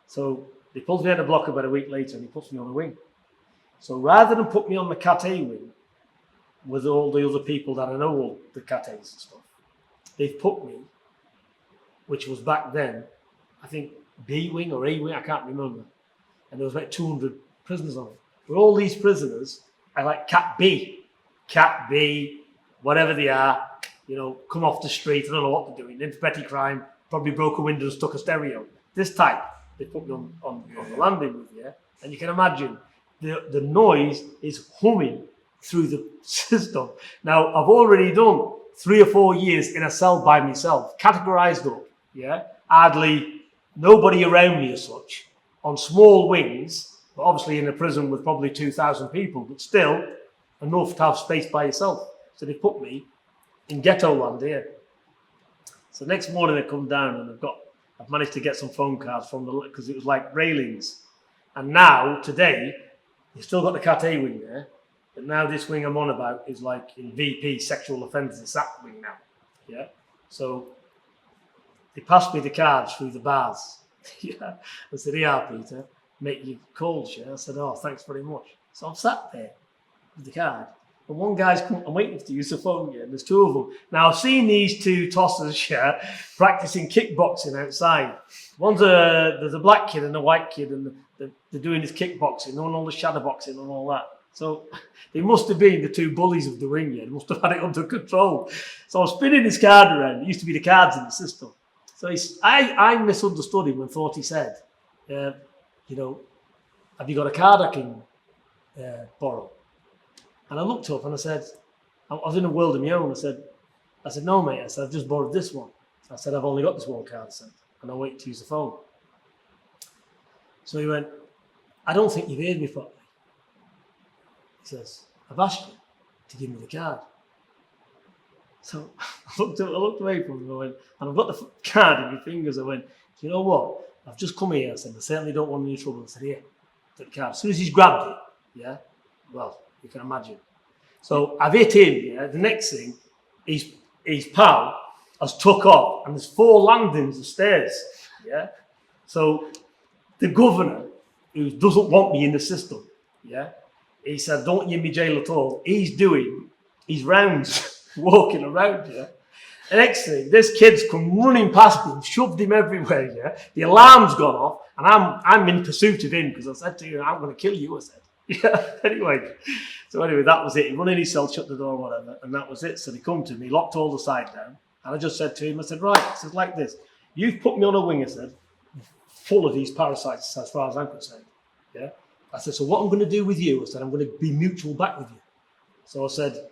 So they pulled me out of the block about a week later and he puts me on the wing. So rather than put me on the Cat A wing with all the other people that I know, all the Cat A's and stuff, they've put me, which was back then, I think B wing or A wing, I can't remember. And there was about 200 prisoners on it. But all these prisoners are like Cat B, whatever they are, come off the street, I don't know what they're doing, into petty crime, probably broke a window and stuck a stereo. This type, they put me on the landing with you. And you can imagine the noise is humming through the system. Now, I've already done 3 or 4 years in a cell by myself, categorized up, hardly nobody around me as such, on small wings, but obviously in a prison with probably 2,000 people, but still enough to have space by yourself. So they put me in ghetto land here. So next morning I come down and I've managed to get some phone cards because it was like railings. And now, today, you've still got the Cat A wing there, but now this wing I'm on about is like in VP, sexual offenders, it's that wing now. Yeah. So they passed me the cards through the bars. I said, "Yeah, Peter, mate, you called, yeah?" I said, "Oh, thanks very much." So I'm sat there with the card. And one guy's come, I'm waiting to use the phone, and there's 2 of them. Now, I've seen these 2 tossers, practicing kickboxing outside. There's a black kid and a white kid, and they're doing this kickboxing, and all the shadow boxing and all that. So they must have been the 2 bullies of the ring, They must have had it under control. So I'm spinning this card around. It used to be the cards in the system. So I misunderstood him and thought he said, "Have you got a card I can borrow?" And I looked up and I said, I was in a world of my own. I said, "No, mate." I said, "I've just borrowed this one." I said, "I've only got this one card," I said, "and I'll wait to use the phone." So he went, "I don't think you've heard me properly." He says, "I've asked you to give me the card." So I looked away from him, I went, and I've got the card in my fingers. I went, "Do you know what? I've just come here." I said, "I certainly don't want any trouble." I said, "Here, the car. As soon as he's grabbed it, yeah, well, you can imagine. So I've hit him, yeah. The next thing, his pal has took off, and there's 4 landings of stairs, yeah. So the governor, who doesn't want me in the system, yeah, he said, don't give me jail at all. He's doing his rounds, walking around, yeah. The next thing, this kid's come running past him, shoved him everywhere, yeah. The alarm's gone off, and I'm in pursuit of him, because I said to him, I'm going to kill you, I said. Yeah, anyway. So anyway, that was it. He run in his cell, shut the door, whatever, and that was it. So they come to me, locked all the side down, and I just said to him, I said, right, I said, like this, you've put me on a wing, I said, full of these parasites, as far as I'm concerned, yeah. I said, so what I'm going to do with you, I said, I'm going to be mutual back with you. So I said,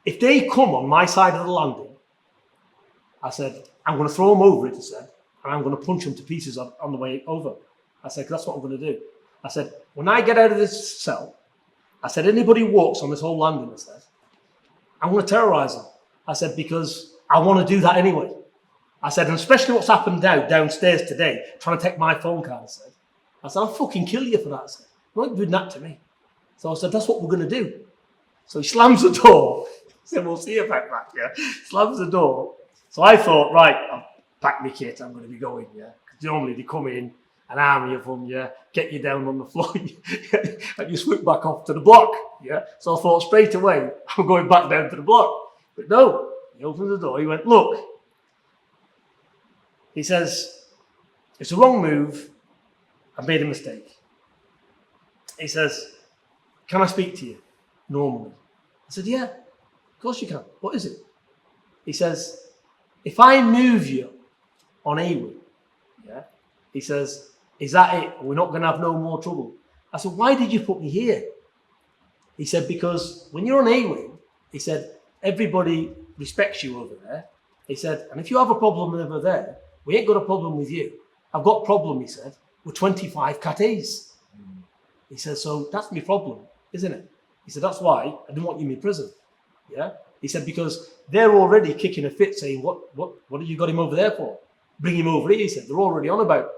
if they come on my side of the landing, I said, I'm going to throw them over it, I said, and I'm going to punch them to pieces on the way over. I said, that's what I'm going to do. I said, when I get out of this cell, I said, anybody walks on this whole landing, I said, I'm going to terrorize them. I said, because I want to do that anyway. I said, and especially what's happened downstairs today, trying to take my phone card, I said, I'll fucking kill you for that, I said. You're not doing that to me. So I said, that's what we're going to do. So he slams the door. He said, we'll see you back, yeah. Slams the door. So I thought, right, I'll pack my kit, I'm going to be going, yeah. Because normally they come in, an army of them, yeah, get you down on the floor, and you swing back off to the block, yeah. So I thought straight away, I'm going back down to the block. But no, he opened the door, he went, look. He says, it's a wrong move, I've made a mistake. He says, can I speak to you normally? I said, yeah, of course you can. What is it? He says, if I move you on A-Wing, yeah, he says, is that it? We're not going to have no more trouble. I said, why did you put me here? He said, because when you're on A-Wing, he said, everybody respects you over there. He said, and if you have a problem over there, we ain't got a problem with you. I've got a problem, he said, with 25 Cat A's. He said, so that's my problem, isn't it? He said, that's why I didn't want you in prison. Yeah? He said, because they're already kicking a fit saying, what have you got him over there for? Bring him over here, he said. They're already on about,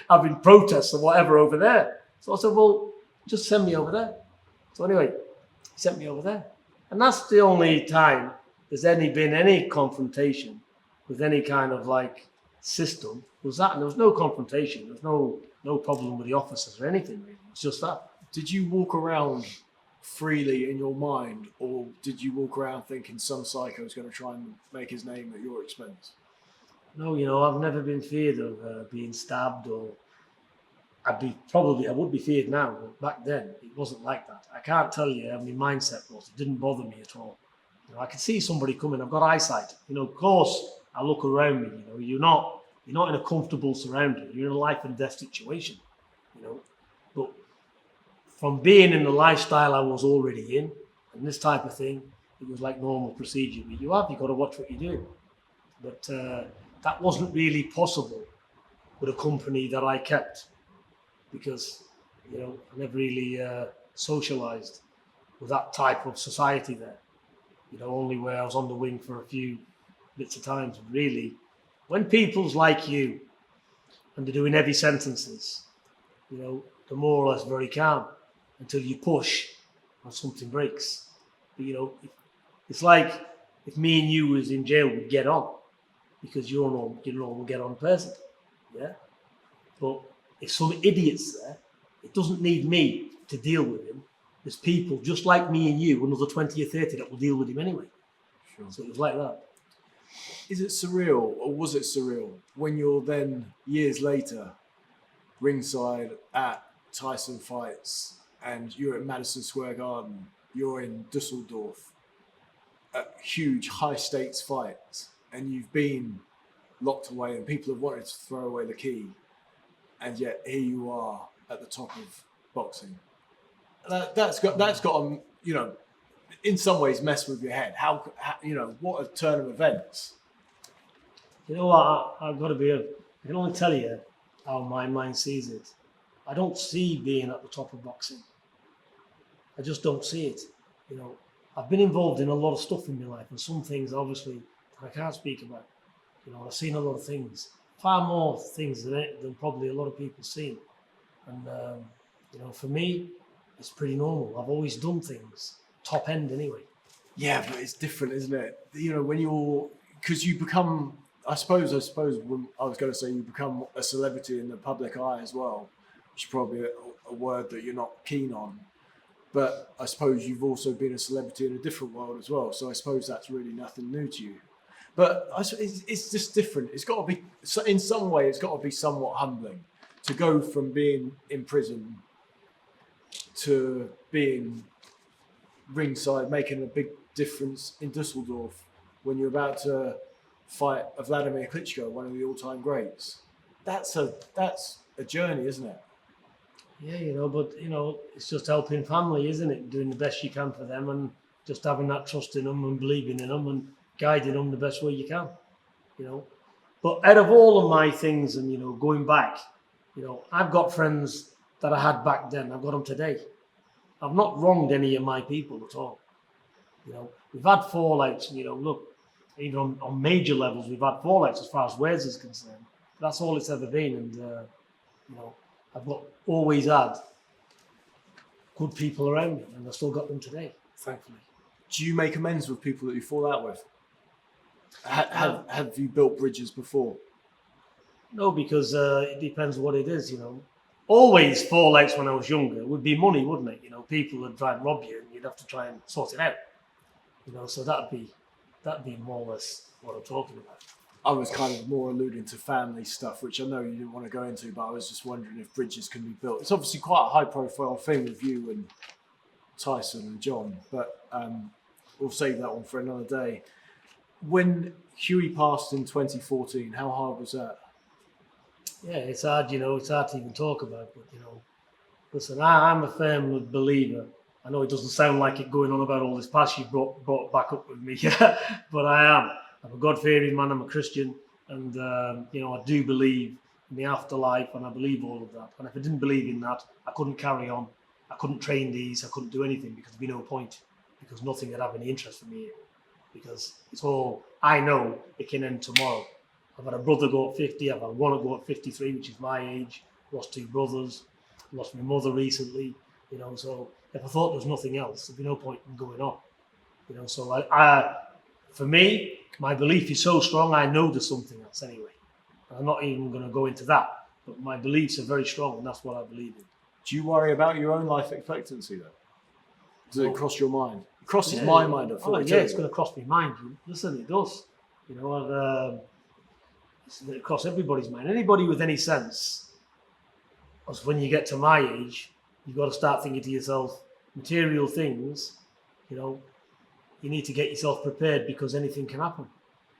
having protests or whatever over there. So I said, well, just send me over there. So anyway, he sent me over there. And that's the only time there's been any confrontation with any kind of like system, was that. And there was no confrontation. There was no problem with the officers or anything, really. It's just that. Did you walk around freely in your mind, or did you walk around thinking some psycho is going to try and make his name at your expense? No, I've never been feared of being stabbed, or I would be feared now, but back then it wasn't like that. I can't tell you how my mindset was. It didn't bother me at all. I could see somebody coming. I've got eyesight. Of course, I look around me. You're not in a comfortable surrounding. You're in a life and death situation. But from being in the lifestyle I was already in, and this type of thing, it was like normal procedure. But you've got to watch what you do. But that wasn't really possible with a company that I kept, because I never really socialized with that type of society there. Only where I was on the wing for a few bits of times. Really, when people's like you and they're doing heavy sentences, they're more or less very calm until you push and something breaks. But it's like if me and you was in jail, we'd get on, because you're a normal get on person, yeah. But if some idiot's there, it doesn't need me to deal with him. There's people just like me and you, another 20 or 30, that will deal with him anyway. Sure. So it was like that. Is it surreal, or was it surreal, when you're then, years later, ringside at Tyson fights, and you're at Madison Square Garden, you're in Dusseldorf, at huge high-stakes fights, and you've been locked away, and people have wanted to throw away the key, and yet here you are at the top of boxing? That's got in some ways mess with your head. How what a turn of events. You know what? I can only tell you how my mind sees it. I don't see being at the top of boxing. I just don't see it. I've been involved in a lot of stuff in my life, and some things obviously I can't speak about. I've seen a lot of things, far more things than probably a lot of people seen, and You know, for me, it's pretty normal. I've always done things top end anyway. Yeah, but it's different, isn't it? You know, when you're, because you become, I suppose when I was going to say you become a celebrity in the public eye as well, which is probably a word that you're not keen on. But I suppose you've also been a celebrity in a different world as well. So I suppose that's really nothing new to you. But it's just different. It's got to be, in some way, it's got to be somewhat humbling to go from being in prison to being ringside, making a big difference in Dusseldorf when you're about to fight a Vladimir Klitschko, one of the all-time greats. That's a journey, isn't it? Yeah, you know, but you know, it's just helping family, isn't it? Doing the best you can for them and just having that trust in them and believing in them and guiding them the best way you can, you know. But out of all of my things and, you know, going back, you know, I've got friends that I had back then. I've got them today. I've not wronged any of my people at all. You know, we've had fallouts, you know, look, even on major levels, we've had fallouts as far as Wales is concerned. That's all it's ever been. And, you know, I've always had good people around me, and I've still got them today, thankfully. Do you make amends with people that you fall out with? Have you built bridges before? No, because it depends what it is, you know. Always fallouts when I was younger would be money, wouldn't it? You know, people would try and rob you, and you'd have to try and sort it out. You know, so that'd be more or less what I'm talking about. I was kind of more alluding to family stuff, which I know you didn't want to go into, but I was just wondering if bridges can be built. It's obviously quite a high-profile thing with you and Tyson and John, but we'll save that one for another day. When Huey passed in 2014, how hard was that? Yeah, it's hard, you know, it's hard to even talk about, but, you know, listen, I'm a firm believer. I know it doesn't sound like it going on about all this past you brought back up with me, but I am. I'm a God-fearing man, I'm a Christian, and, you know, I do believe in the afterlife, and I believe all of that. And if I didn't believe in that, I couldn't carry on. I couldn't train these, I couldn't do anything because there'd be no point, because nothing would have any interest for me, because it's all, I know it can end tomorrow. I've had a brother go at 50, I've had one go at 53, which is my age, lost two brothers, lost my mother recently, you know, so if I thought there was nothing else, there'd be no point in going on. You know, so I for me, my belief is so strong, I know there's something else anyway. I'm not even going to go into that, but my beliefs are very strong, and that's what I believe in. Do you worry about your own life expectancy, though? Does it cross your mind? It crosses my mind at 42. Yeah, it's going to cross my mind. Listen, it does. You know, it cross everybody's mind. Anybody with any sense, as when you get to my age, you've got to start thinking to yourself, material things, you know, you need to get yourself prepared because anything can happen.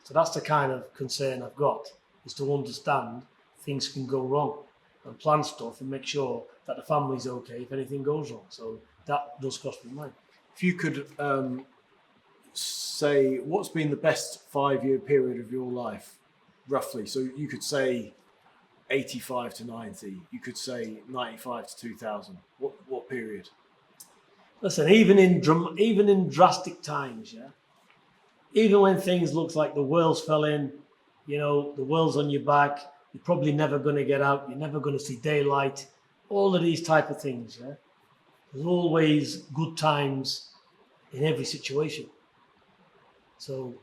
So that's the kind of concern I've got, is to understand things can go wrong and plan stuff and make sure that the family's okay if anything goes wrong. So that does cross my mind. If you could say, what's been the best 5-year period of your life, roughly? So you could say 85 to 90. You could say 95 to 2000. What period? Listen, even in drastic times, yeah, even when things look like the world's fell in, you know, the world's on your back, you're probably never going to get out, you're never going to see daylight, all of these type of things, yeah. There's always good times in every situation. So,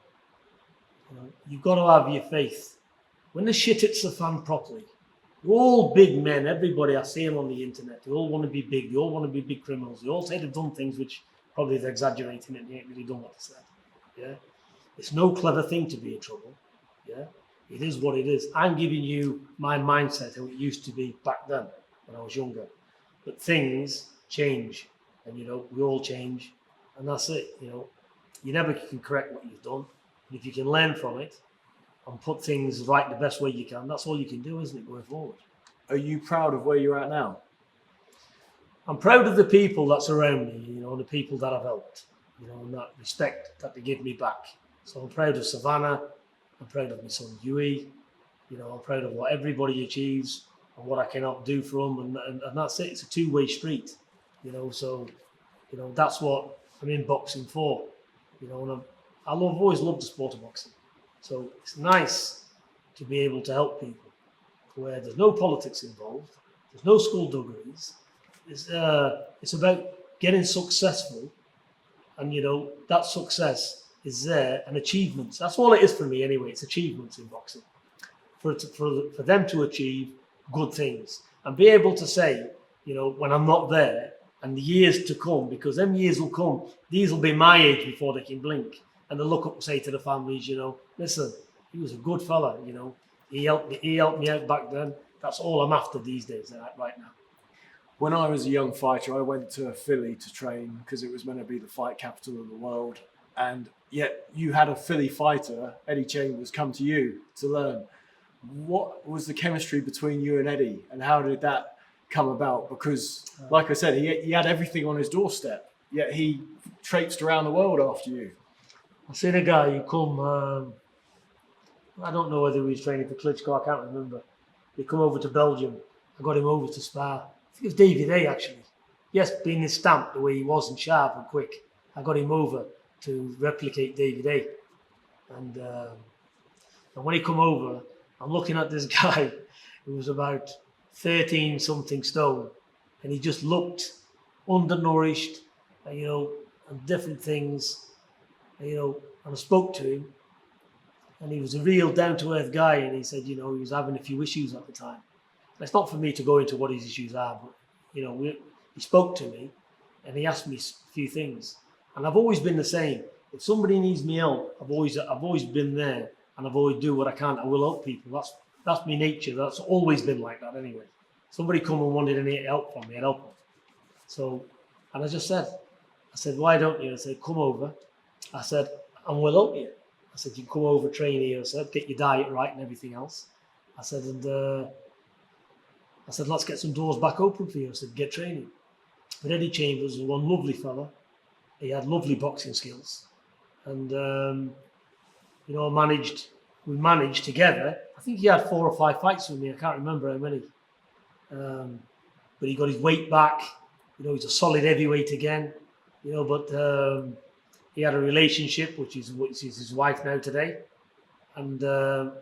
you know, you've got to have your faith. When the shit hits the fan properly, they're all big men, everybody, I see them on the internet, they all want to be big, they all want to be big criminals, they all say they've done things which probably they're exaggerating and they ain't really done what they said. Yeah? It's no clever thing to be in trouble. Yeah? It is what it is. I'm giving you my mindset, how it used to be back then when I was younger. But things change, and you know, we all change, and that's it. You know, you never can correct what you've done. And if you can learn from it and put things right the best way you can, that's all you can do, isn't it, going forward? Are you proud of where you're at now? I'm proud of the people that surround me, you know, the people that I've helped, you know, and that respect that they give me back. So I'm proud of Savannah, I'm proud of my son Huey, you know, I'm proud of what everybody achieves and what I can help do for them, and that's it. It's a two-way street, you know, so, you know, that's what I'm in boxing for, you know, and I've always loved the sport of boxing. So it's nice to be able to help people where there's no politics involved, there's no school degrees, it's about getting successful, and that success is there and achievements. That's all it is for me anyway. It's achievements in boxing for them to achieve good things and be able to say, when I'm not there and the years to come, because them years will come. These will be my age before they can blink, and they'll look up and say to the families, listen, he was a good fella. He helped me out back then. That's all I'm after these days, right now. When I was a young fighter, I went to Philly to train because it was meant to be the fight capital of the world. And yet you had a Philly fighter, Eddie Chambers, come to you to learn. What was the chemistry between you and Eddie, and how did that come about? Because, like I said, he had everything on his doorstep, yet he traipsed around the world after you. I seen a guy who come, I don't know whether he was training for Klitschko, I can't remember. He come over to Belgium. I got him over to spar. I think it was David A, actually. Yes, being his stamp the way he was and sharp and quick, I got him over to replicate David A. And when he come over, I'm looking at this guy who was about 13 something stone, and he just looked undernourished, and different things, and I spoke to him, and he was a real down-to-earth guy, and he said, he was having a few issues at the time. And it's not for me to go into what his issues are, but, he spoke to me, and he asked me a few things, and I've always been the same. If somebody needs me help, I've always been there, and I've always do what I can. I will help people. That's my nature. That's always been like that anyway. Somebody come and wanted any help from me, I'd help them. So, and I just said, why don't you? I said, come over. I said, and we'll help you. I said, you can come over, train here. I said, get your diet right and everything else. I said, let's get some doors back open for you. I said, get training. But Eddie Chambers was one lovely fella. He had lovely boxing skills. And, we managed together. I think he had 4 or 5 fights with me. I can't remember how many. But he got his weight back. He's a solid heavyweight again. But he had a relationship, which is his wife now today. And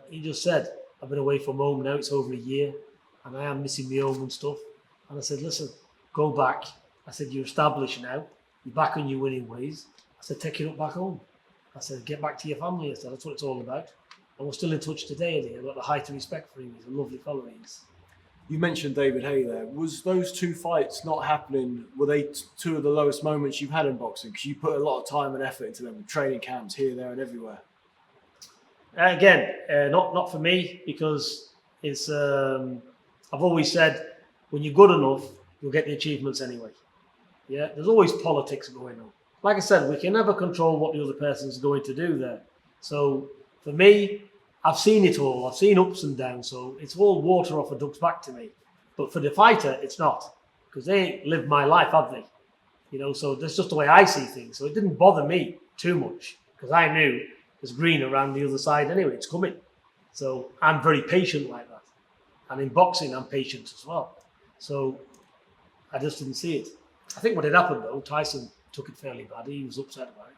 he just said, I've been away from home now. It's over a year. And I am missing my home and stuff. And I said, listen, go back. I said, you're established now. You're back on your winning ways. I said, take it up back home. I said, get back to your family. I said, that's what it's all about. And we're still in touch today, Eddie. I've got the height of respect for him. He's a lovely fellow, he is. You mentioned David Hay there. Was those 2 fights not happening? Were they 2 of the lowest moments you've had in boxing? Because you put a lot of time and effort into them, training camps here, there, and everywhere. Again, not for me, because it's. I've always said, when you're good enough, you'll get the achievements anyway. Yeah, there's always politics going on. Like I said, we can never control what the other person's going to do there. So for me, I've seen it all. I've seen ups and downs. So it's all water off a duck's back to me. But for the fighter, it's not, because they ain't lived my life, have they? So that's just the way I see things. So it didn't bother me too much, because I knew there's green around the other side anyway. It's coming. So I'm very patient like that. And in boxing, I'm patient as well. So I just didn't see it. I think what had happened, though, Tyson took it fairly bad. He was upset about it.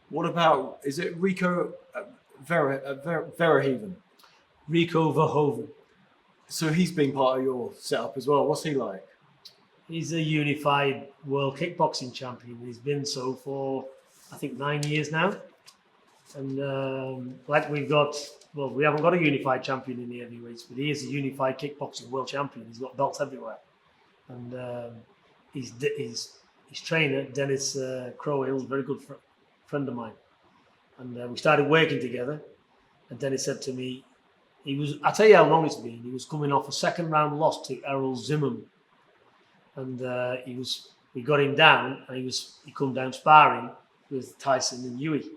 What about, is it Rico Verhoeven? Rico Verhoeven. So he's been part of your setup as well. What's he like? He's a unified world kickboxing champion. He's been so for, I think, 9 years now. And we haven't got a unified champion in the heavyweights, but he is a unified kickboxing world champion. He's got belts everywhere. And his trainer, Dennis Crowhill, is a very good friend of mine. And we started working together. And Dennis said to me, I'll tell you how long it's been. He was coming off a 2nd round loss to Errol Zimmerman. And we got him down, and he come down sparring with Tyson and Huey.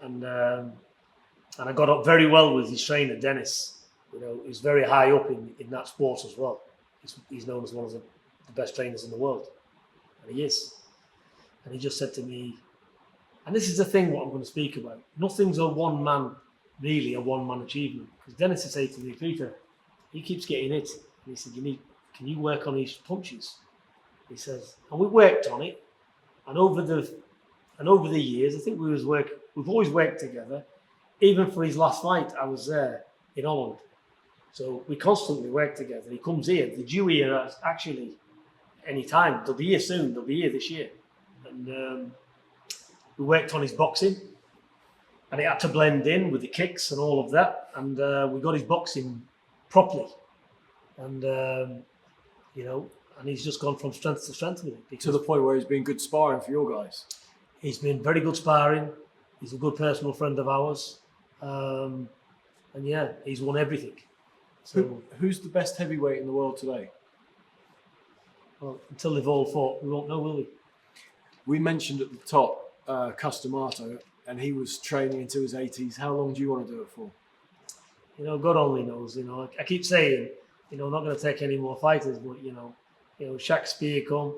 And I got up very well with his trainer, Dennis. He's very high up in that sport as well. He's known as one of the best trainers in the world. And he is. And he just said to me, and this is the thing what I'm going to speak about. Nothing's a one-man achievement. Because Dennis would say to me, Peter, he keeps getting hit. And he said, can you work on his punches? He says, and we worked on it. And over the years, I think we've always worked together. Even for his last fight, I was there in Holland. So we constantly work together. He comes here. The Huey are actually any time. They'll be here soon. They'll be here this year. And we worked on his boxing, and it had to blend in with the kicks and all of that. And we got his boxing properly. And, and he's just gone from strength to strength with it. To the point where he's been good sparring for your guys. He's been very good sparring. He's a good personal friend of ours. And yeah, he's won everything. So, who's the best heavyweight in the world today? Well, until they've all fought, we won't know, will we? We mentioned at the top Customato, and he was training into his 80s. How long do you want to do it for? God only knows. I keep saying, I'm not going to take any more fighters, but Shakespeare come,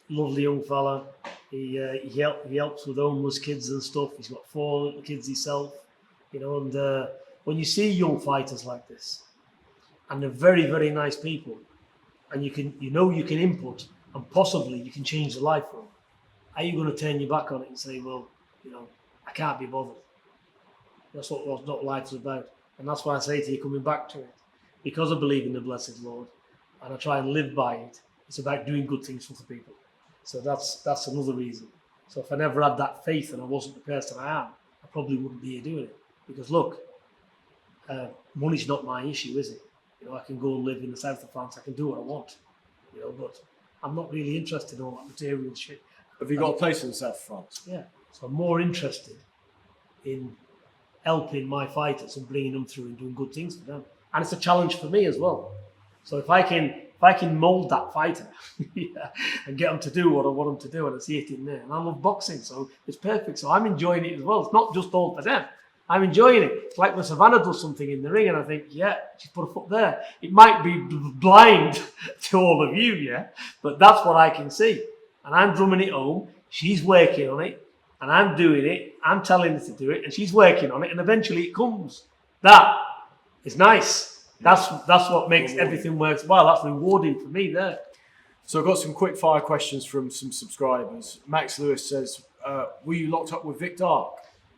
lovely young fella. He helps with homeless kids and stuff. He's got 4 little kids himself, and when you see young fighters like this, and they're very, very nice people, and you can input, and possibly you can change the life for them, are you going to turn your back on it and say, well, I can't be bothered? That's what life's about. And that's why I say to you, coming back to it, because I believe in the blessed Lord, and I try and live by it, it's about doing good things for the people. So that's another reason. So if I never had that faith and I wasn't the person I am, I probably wouldn't be here doing it. Because look, money's not my issue, is it? I can go and live in the south of France, I can do what I want, but I'm not really interested in all that material shit. Have you got a place in the south of France? Yeah. So I'm more interested in helping my fighters and bringing them through and doing good things for them. And it's a challenge for me as well. So if I can mould that fighter and get them to do what I want them to do, and I see it in there. And I love boxing, so it's perfect. So I'm enjoying it as well. It's not just all for them. I'm enjoying it. It's like when Savannah does something in the ring and I think, yeah, she's put a foot there. It might be blind to all of you, yeah, but that's what I can see. And I'm drumming it home. She's working on it. And I'm doing it. I'm telling her to do it. And she's working on it. And eventually it comes. That is nice. That's what makes everything work well. That's rewarding for me there. So I've got some quick fire questions from some subscribers. Max Lewis says, were you locked up with Vic Dark?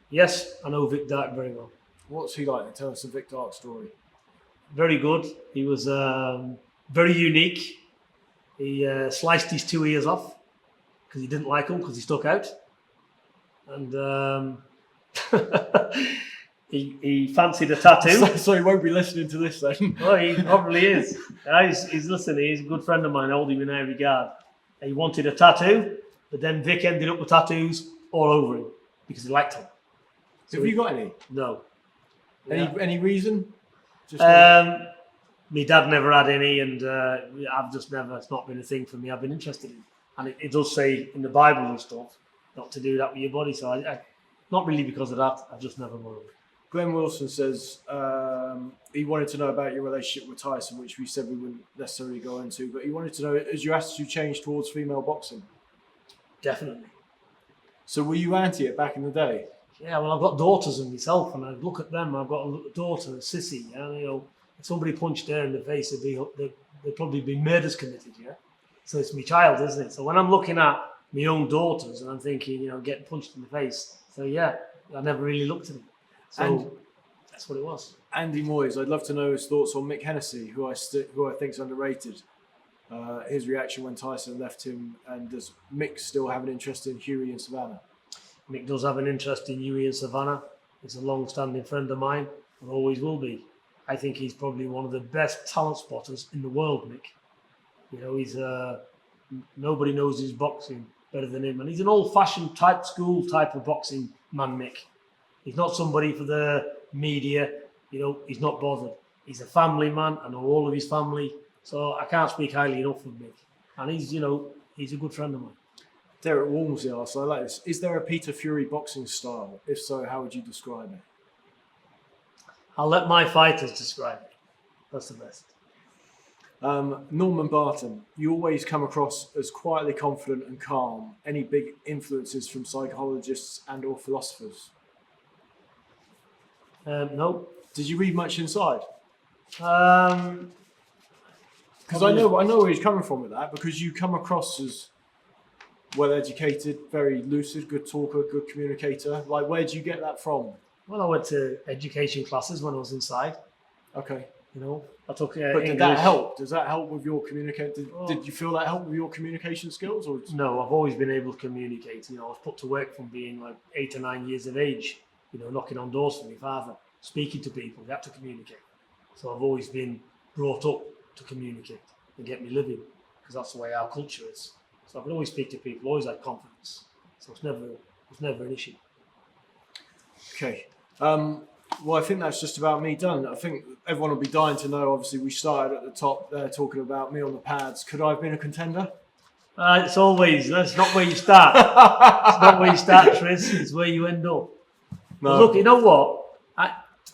Yes, I know Vic Dark very well. What's he like? Tell us a Vic Dark story. Very good. He was very unique. He sliced his 2 ears off because he didn't like them because he stuck out. And he fancied a tattoo. So he won't be listening to this then. Oh, he probably is. He's listening. He's a good friend of mine. I hold him in high regard. He wanted a tattoo, but then Vic ended up with tattoos all over him because he liked them. So have you got any? No. Any reason? My dad never had any, and I've just never. It's not been a thing for me. I've been interested in, and it does say in the Bible and stuff not to do that with your body. So I not really because of that. I've just never bothered. Glenn Wilson says he wanted to know about your relationship with Tyson, which we said we wouldn't necessarily go into, but he wanted to know, has your attitude changed towards female boxing? Definitely. So were you anti it back in the day? Yeah, well, I've got daughters and myself, and I look at them. I've got a daughter, a sissy. And, if somebody punched her in the face, there'd probably be murders committed. Yeah, so it's my child, isn't it? So when I'm looking at my own daughters and I'm thinking, getting punched in the face, so yeah, I never really looked at them. So that's what it was. Andy Moyes, I'd love to know his thoughts on Mick Hennessy, who I think is underrated. His reaction when Tyson left him, and does Mick still have an interest in Huey and Savannah? Mick does have an interest in Huey and Savannah. He's a long-standing friend of mine and always will be. I think he's probably one of the best talent spotters in the world, Mick. He's nobody knows his boxing better than him, and he's an old-fashioned school type of boxing man, Mick. He's not somebody for the media. He's not bothered. He's a family man. I know all of his family, so I can't speak highly enough of Mick. And he's a good friend of mine. Derek Walmsley asks, I like this, is there a Peter Fury boxing style? If so, how would you describe it? I'll let my fighters describe it. That's the best. Norman Barton, you always come across as quietly confident and calm. Any big influences from psychologists and or philosophers? No. Did you read much inside? Because I know where he's coming from with that, because you come across as well-educated, very lucid, good talker, good communicator. Like, where do you get that from? Well, I went to education classes when I was inside. Okay. I took But did English. that help? Does that help with your communication? Oh. Did you feel that helped with your communication skills? Or No, I've always been able to communicate. I was put to work from being like 8 or 9 years of age, knocking on doors for my father, speaking to people. You have to communicate. So I've always been brought up to communicate and get me living, because that's the way our culture is. So I can always speak to people, always had confidence. So it's never an issue. Okay. Well, I think that's just about me done. I think everyone will be dying to know. Obviously, we started at the top there talking about me on the pads. Could I have been a contender? That's not where you start. It's not where you start, Tris. It's where you end up. No. Look, you know what?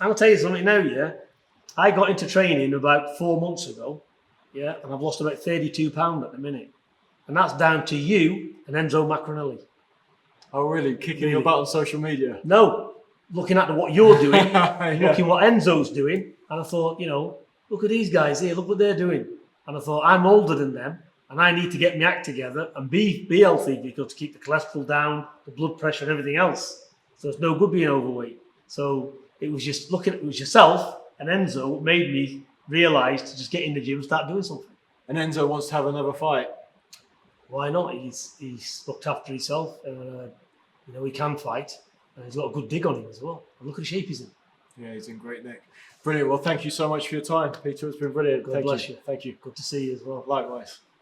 I'll tell you something now, yeah? I got into training about 4 months ago, yeah? And I've lost about 32 pounds at the minute. And that's down to you and Enzo Macronelli. Oh, really? Kicking your butt on social media? No. Looking at what you're doing, Yeah. looking what Enzo's doing, and I thought, look at these guys here, look what they're doing. And I thought, I'm older than them, and I need to get my act together and be healthy, because to keep the cholesterol down, the blood pressure and everything else. So it's no good being overweight. So it was just it was yourself and Enzo made me realise to just get in the gym and start doing something. And Enzo wants to have another fight. Why not? He's looked after himself. He can fight. And he's got a good dig on him as well. And look at the shape he's in. Yeah, he's in great nick. Brilliant. Well, thank you so much for your time, Peter. It's been brilliant. God bless you. Thank you. Good to see you as well. Likewise.